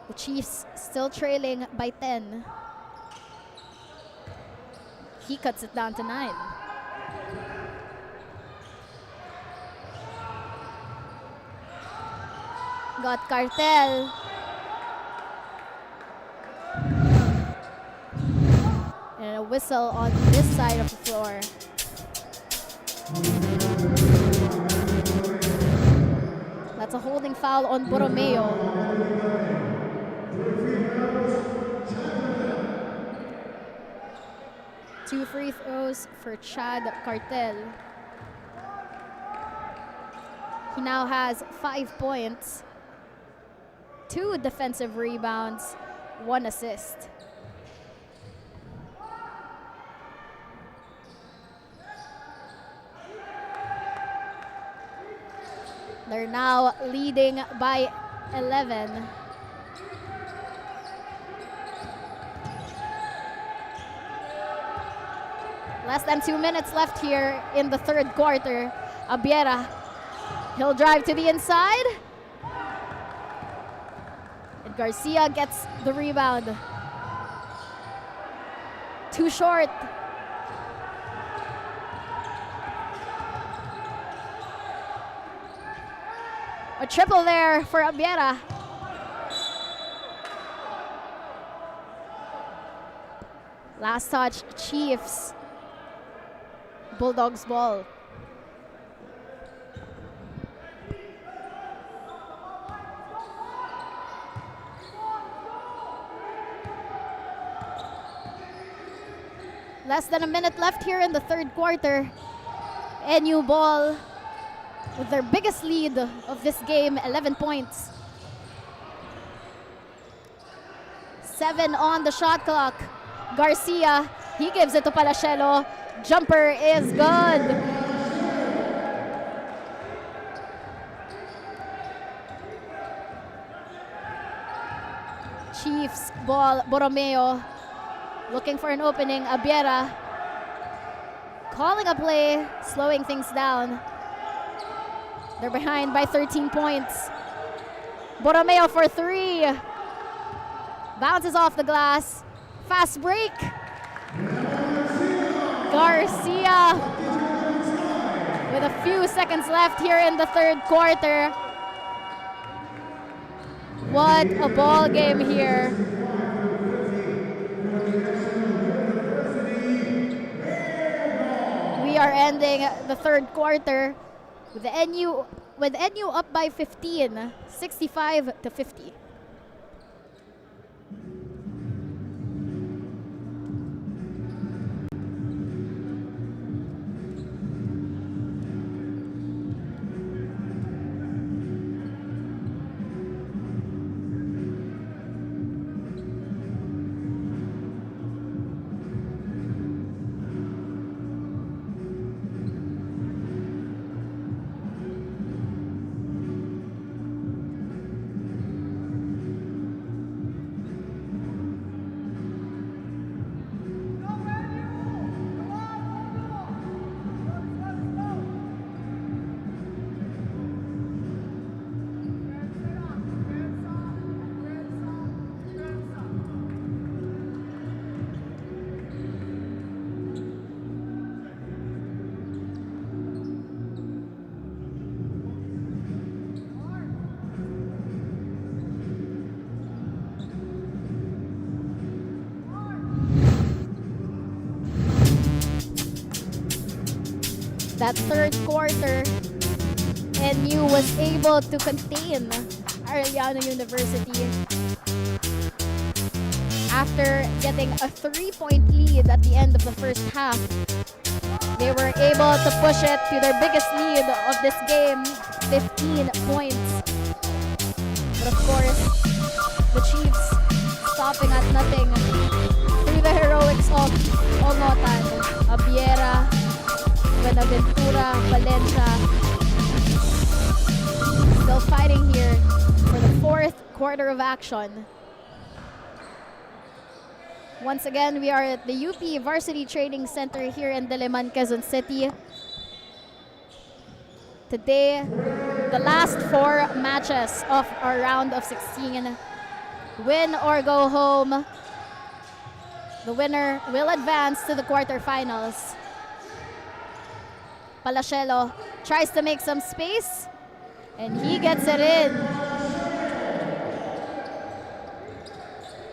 The Chiefs still trailing by 10. He cuts it down to 9. Got Cartel. And a whistle on this side of the floor. That's a holding foul on Borromeo. Two free throws for Chad Cartel. He now has 5 points, 2 defensive rebounds, 1 assist. They're now leading by 11. Less than 2 minutes left here in the third quarter. Abiera, he'll drive to the inside. Garcia gets the rebound. Too short. A triple there for Abiera. Last touch, Chiefs. Bulldogs ball. Less than a minute left here in the third quarter. NU ball with their biggest lead of this game, 11 points. 7 on the shot clock. Garcia, he gives it to Palachelo. Jumper is good. Chiefs ball, Borromeo looking for an opening. Abiera calling a play, slowing things down. They're behind by 13 points. Borromeo for 3. Bounces off the glass. Fast break. Garcia with a few seconds left here in the third quarter. What a ball game here. We are ending the third quarter with NU up by 15, 65-50. That third quarter, NU was able to contain Arellano University after getting a 3-point lead at the end of the first half. They were able to push it to their biggest lead of this game, 15 points. But of course, the Chiefs stopping at nothing through the heroics of Ongotan, Abiera, Buenaventura, Valencia. Still fighting here for the fourth quarter of action. Once again, we are at the UP Varsity Training Center here in Diliman, Quezon City. Today, the last 4 matches of our round of 16. Win or go home. The winner will advance to the quarterfinals. Palachelo tries to make some space, and he gets it in.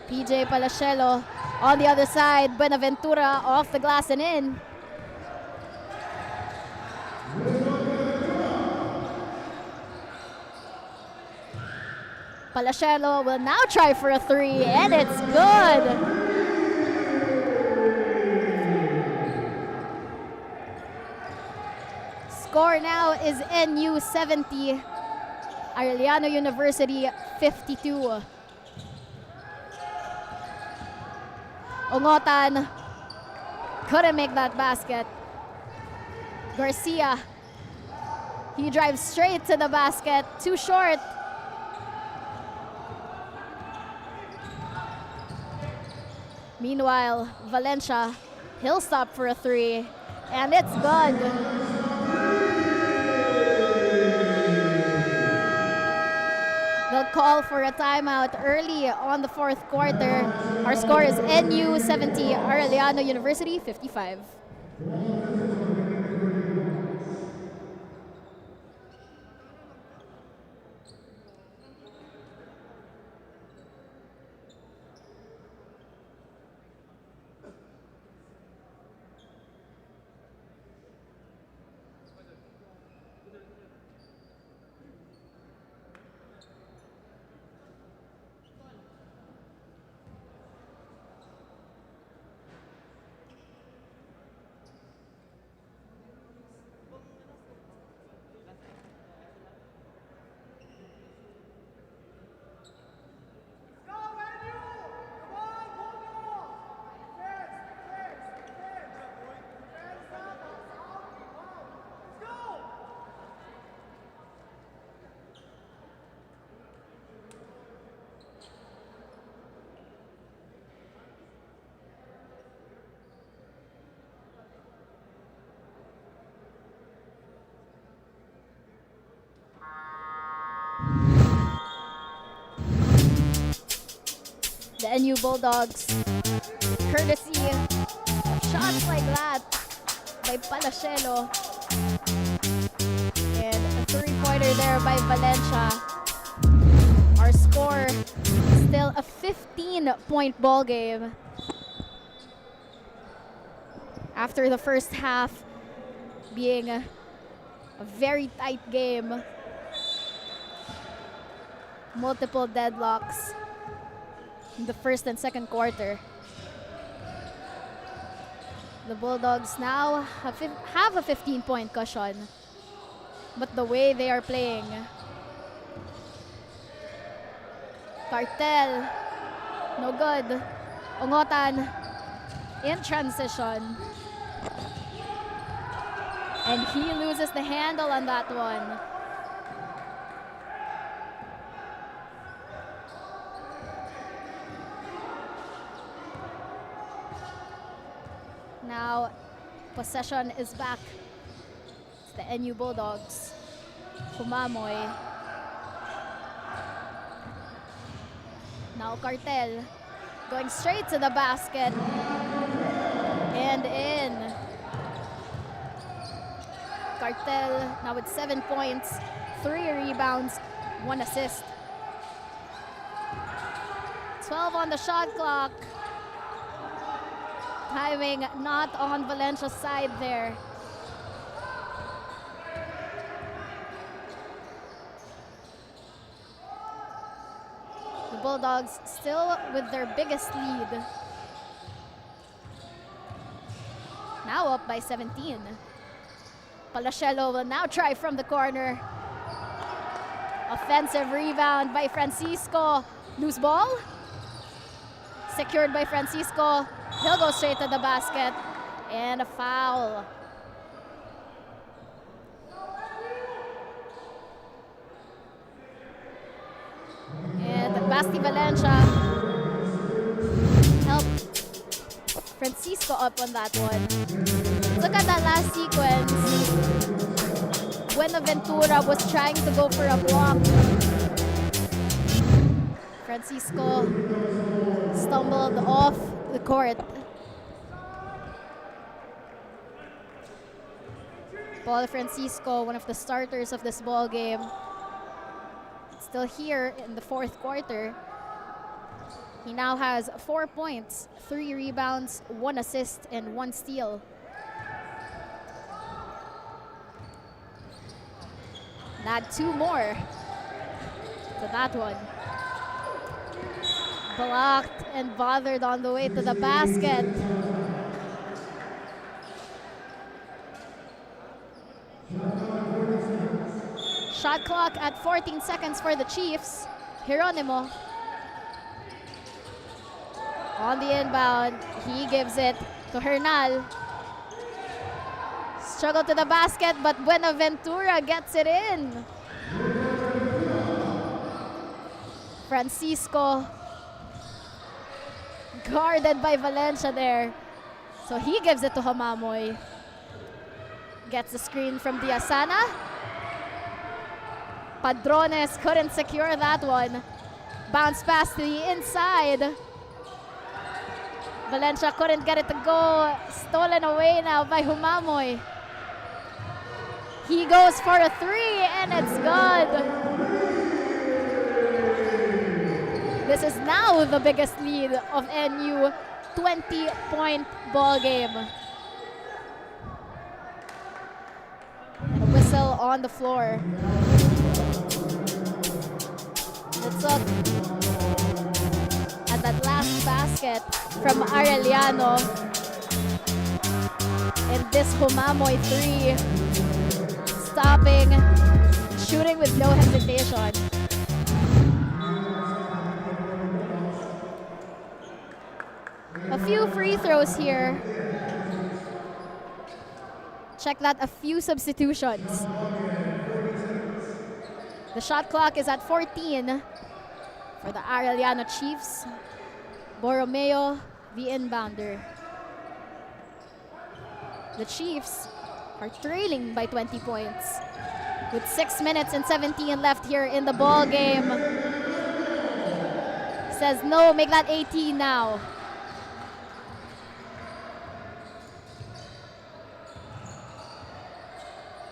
PJ Palachelo on the other side. Buenaventura off the glass and in. Palachelo will now try for a 3, and it's good. Score now is NU 70, Arellano University 52. Ongotan couldn't make that basket. Garcia, he drives straight to the basket, too short. Meanwhile, Valencia, he'll stop for a 3, and it's good. They'll call for a timeout early on the fourth quarter. Our score is NU 70, Arellano University 55. The NU Bulldogs, courtesy of shots like that by Palacelo and a three-pointer there by Valencia. Our score still a 15-point ball game after the first half being a very tight game. Multiple deadlocks in the first and second quarter. The Bulldogs now have a 15-point cushion, but the way they are playing, Cartel, no good. Ongotan in transition, and he loses the handle on that one. Now, possession is back. It's the NU Bulldogs. Kumamoy. Now Cartel going straight to the basket. And in. Cartel now with 7 points, 3 rebounds, 1 assist. 12 on the shot clock. Timing not on Valencia's side there. The Bulldogs still with their biggest lead. Now up by 17. Palacelo will now try from the corner. Offensive rebound by Francisco. Loose ball. Secured by Francisco. He'll go straight to the basket. And a foul. And Basti Valencia helped Francisco up on that one. Look at that last sequence. Buenaventura was trying to go for a block. Francisco stumbled off the court. Paul Francisco, one of the starters of this ball game, still here in the fourth quarter. He now has 4 points, 3 rebounds, 1 assist, and 1 steal. And add 2 more to that one. Blocked and bothered on the way to the basket. Shot clock at 14 seconds for the Chiefs. Geronimo on the inbound. He gives it to Hernal. Struggle to the basket, but Buenaventura gets it in. Francisco guarded by Valencia there. So he gives it to Hamamoy. Gets the screen from Diasana. Padrones couldn't secure that one. Bounce pass to the inside. Valencia couldn't get it to go. Stolen away now by Humamoy. He goes for a three and it's good. This is now the biggest lead of NU. 20-point ball game. And a whistle on the floor. Let's look at that last basket from Arellano. And this Humamoy three. Stopping, shooting with no hesitation. A few free throws here. Check that, a few substitutions. The shot clock is at 14 for the Arellano Chiefs. Borromeo, the inbounder. The Chiefs are trailing by 20 points with 6 minutes and 17 left here in the ball game. Says no, make that 18 now.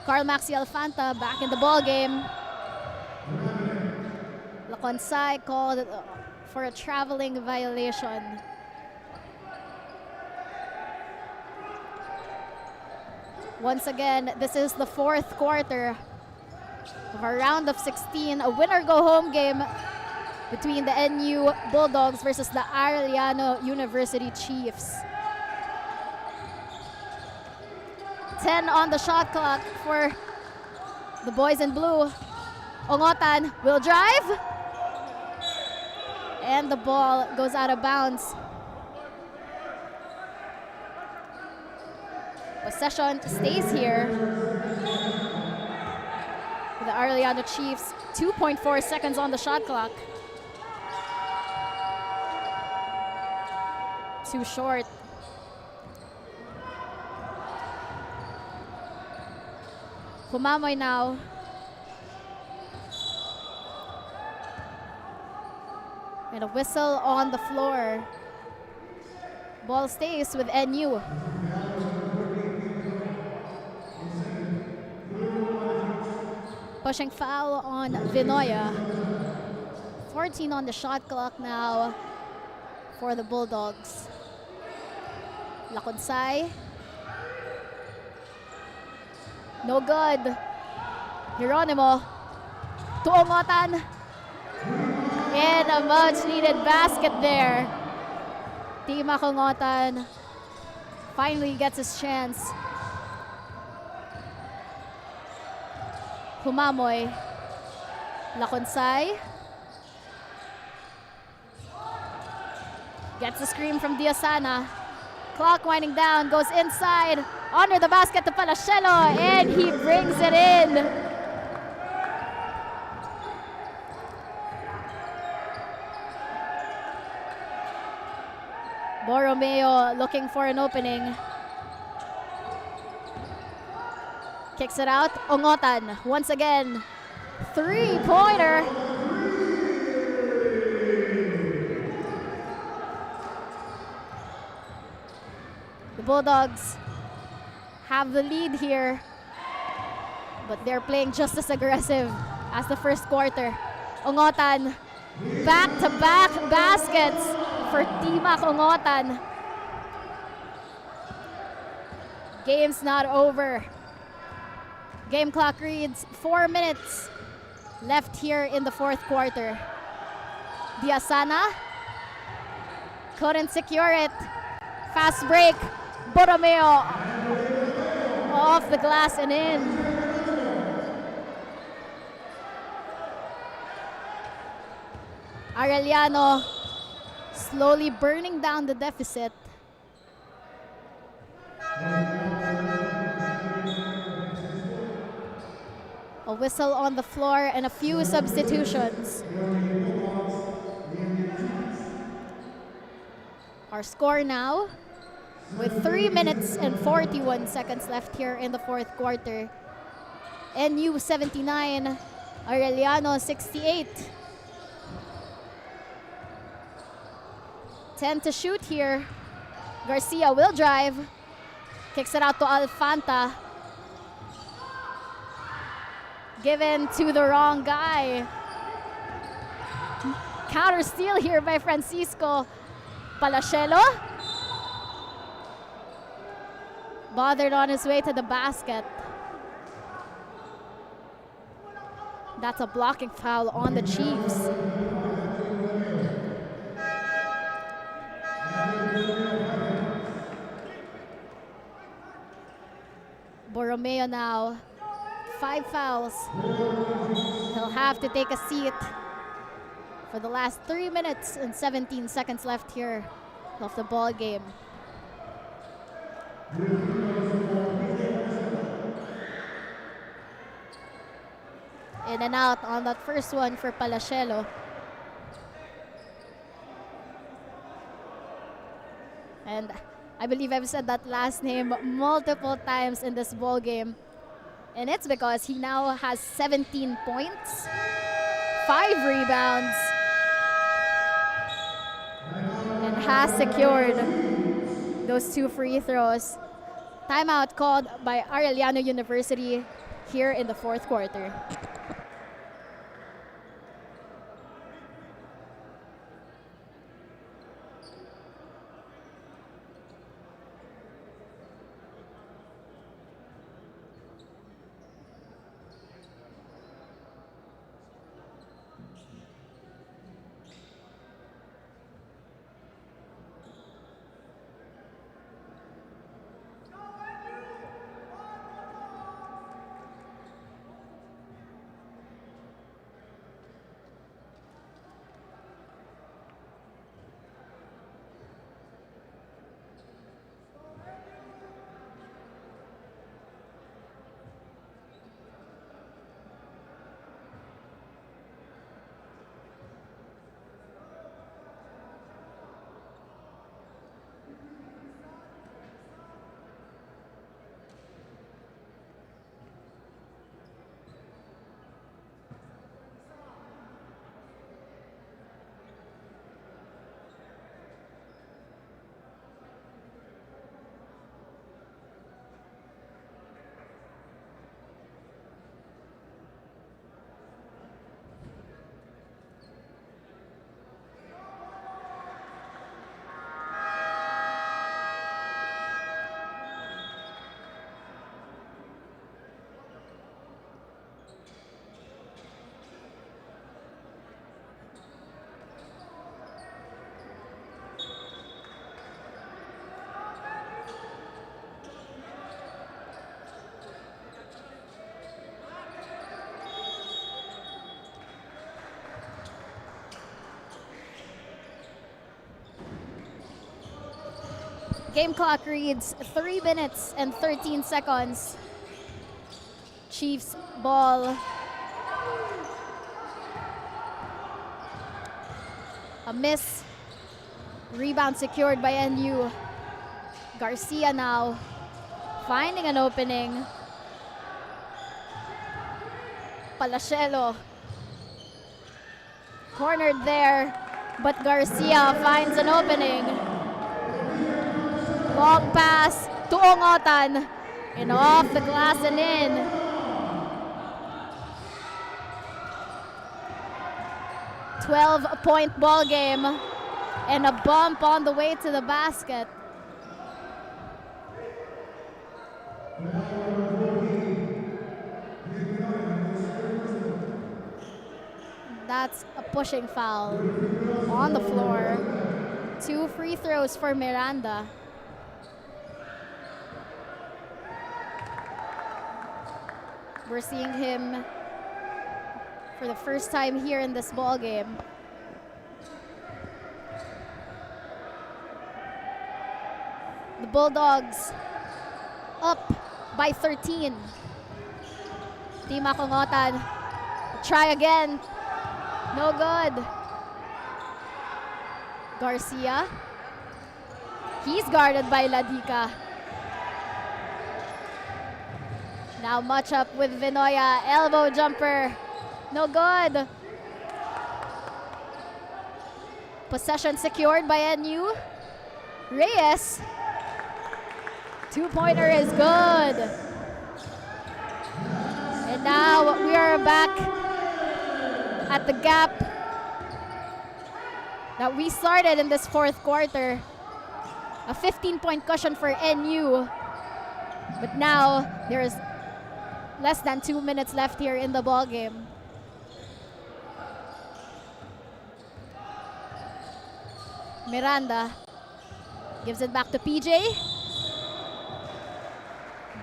Carl Maxi Alfanta back in the ball game. Laconsay called for a traveling violation. Once again, this is the fourth quarter of our round of 16, a winner-go-home game between the NU Bulldogs versus the Arellano University Chiefs. 10 on the shot clock for the boys in blue. Ongotan will drive. And the ball goes out of bounds. Possession stays here. The Arellano Chiefs, 2.4 seconds on the shot clock. Too short. Humamoy now. And a whistle on the floor. Ball stays with NU. Pushing foul on Vinoya. 14 on the shot clock now for the Bulldogs. Laconsay. No good. Geronimo. To Ongotan. And a much needed basket there. Tima Ongotan finally gets his chance. Humamoy. Laconsay. Gets a screen from Diasana. Clock winding down, goes inside. Under the basket to Palacelo, and he brings it in. Borromeo looking for an opening. Kicks it out. Ongotan once again. Three-pointer. The Bulldogs have the lead here, but they're playing just as aggressive as the first quarter. Ongotan, back-to-back baskets for Timac Ongotan. Game's not over. Game clock reads 4 minutes left here in the fourth quarter. Diasana couldn't secure it. Fast break. Borromeo off the glass and in. Arellano slowly burning down the deficit. A whistle on the floor and a few substitutions. Our score now, with 3 minutes and 41 seconds left here in the fourth quarter. NU 79, Arellano, 68. 10 to shoot here. Garcia will drive. Kicks it out to Alfanta. Given to the wrong guy. Counter steal here by Francisco Palachelo. Bothered on his way to the basket. That's a blocking foul on the Chiefs. Borromeo now, 5 fouls. He'll have to take a seat for the last 3 minutes and 17 seconds left here of the ball game. In and out on that first one for Palachelo. And I believe I've said that last name multiple times in this ball game. And it's because he now has 17 points, 5 rebounds, and has secured those 2 free throws. Timeout called by Arellano University here in the 4th quarter. Game clock reads 3 minutes and 13 seconds. Chiefs ball. A miss. Rebound secured by NU. Garcia now finding an opening. Palachelo cornered there, but Garcia finds an opening. Long pass to Ongotan, and off the glass and in. "12-point ball game, and a bump on the way to the basket. That's a pushing foul on the floor. 2 free throws for Miranda. We're seeing him for the first time here in this ball game. The Bulldogs up by 13. Tima Kongotan, try again. No good. Garcia. He's guarded by Ladica. Now match up with Vinoya. Elbow jumper No good. Possession secured by NU. Reyes. Two-pointer is good. And now we are back at the gap that we started in this fourth quarter. A 15-point cushion for NU. But now there's less than 2 minutes left here in the ball game. Miranda gives it back to PJ.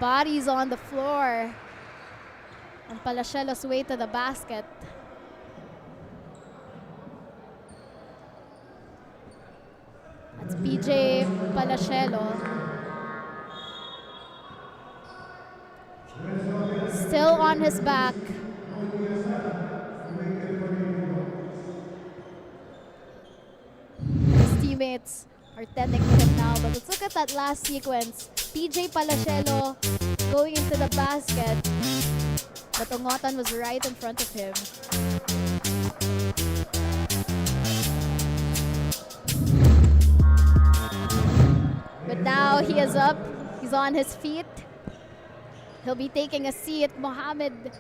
Bodies on the floor. And Palacelo's way to the basket. That's PJ Palacelo. Still on his back. His teammates are tending to him now, but let's look at that last sequence. PJ Palacelo going into the basket, but Ongotan was right in front of him. But now he is up. He's on his feet. He'll be taking a seat. Mohamed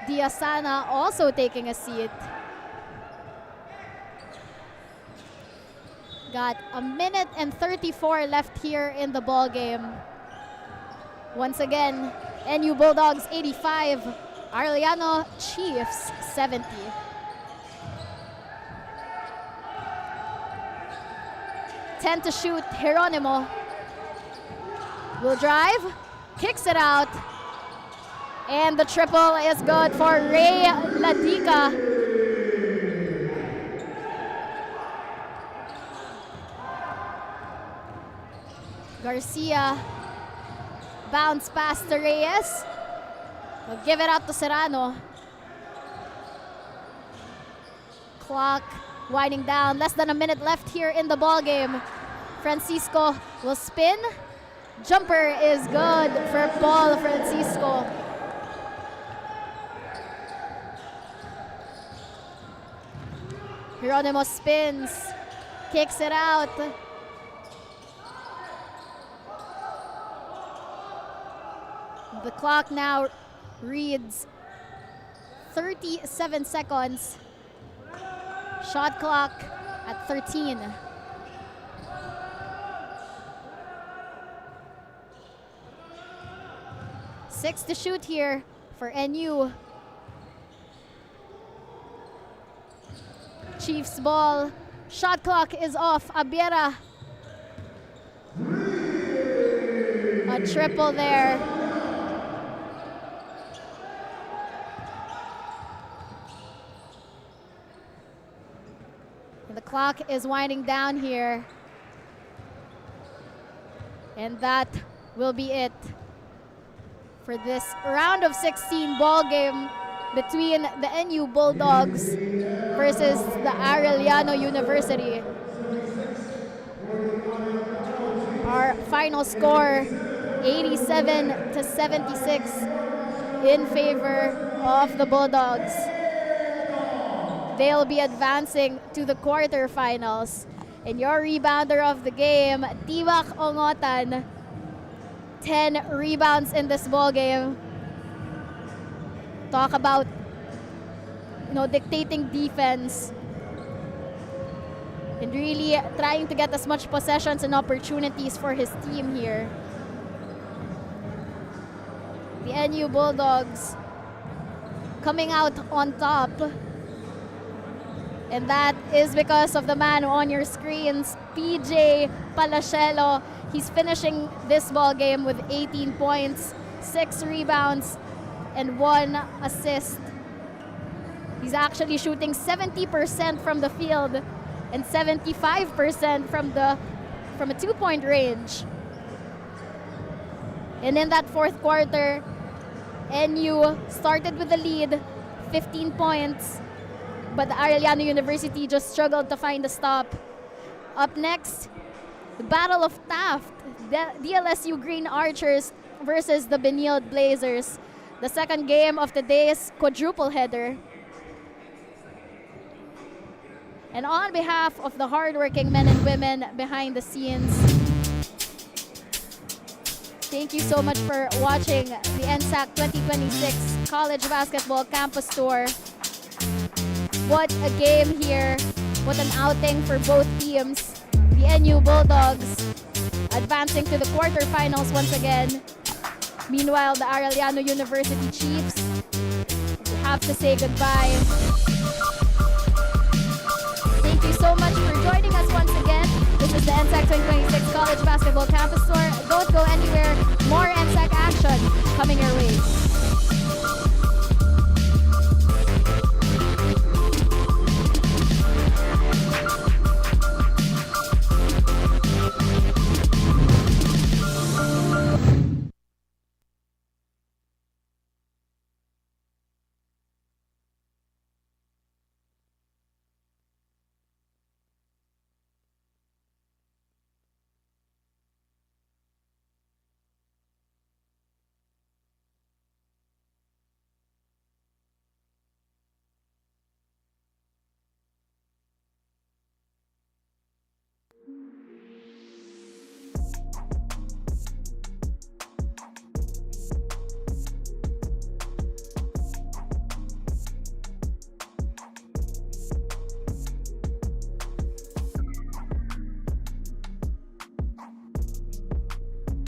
Diasana also taking a seat. Got a minute and 34 left here in the ball game. Once again, NU Bulldogs 85, Arellano Chiefs 70. Ten to shoot. Geronimo will drive, kicks it out, and the triple is good for Ray Ladica. Garcia bounce pass to Reyes. He'll give it out to Serrano. Clock winding down. Less than a minute left here in the ball game. Francisco will spin. Jumper is good for Paul Francisco. Geronimo spins, kicks it out. The clock now reads 37 seconds. Shot clock at 13. Six to shoot here for NU. Chiefs ball. Shot clock is off. Abiera. A triple there. And the clock is winding down here. And that will be it for this round of 16 ball game between the NU Bulldogs versus the Arellano University. Our final score, 87-76 in favor of the Bulldogs. They'll be advancing to the quarterfinals. And your rebounder of the game, Tiwak Ongotan, 10 rebounds in this ball game. Talk about, dictating defense and really trying to get as much possessions and opportunities for his team here. The NU Bulldogs coming out on top. And that is because of the man on your screens, PJ Palacelo. He's finishing this ball game with 18 points, 6 rebounds, and 1 assist. He's actually shooting 70% from the field and 75% from a two-point range. And in that fourth quarter, NU started with the lead, 15 points, but the Arellano University just struggled to find a stop. Up next, the Battle of Taft, the DLSU Green Archers versus the Benilde Blazers. the second game of today's quadruple header. And on behalf of the hardworking men and women behind the scenes, thank you so much for watching the NSAC 2026 College Basketball Campus Tour. What a game here. What an outing for both teams. The NU Bulldogs advancing to the quarterfinals once again. Meanwhile, the Arellano University Chiefs have to say goodbye. Thank you so much for joining us once again. This is the NSAC 2026 College Basketball Campus Tour. Don't go anywhere. More NSAC action coming your way.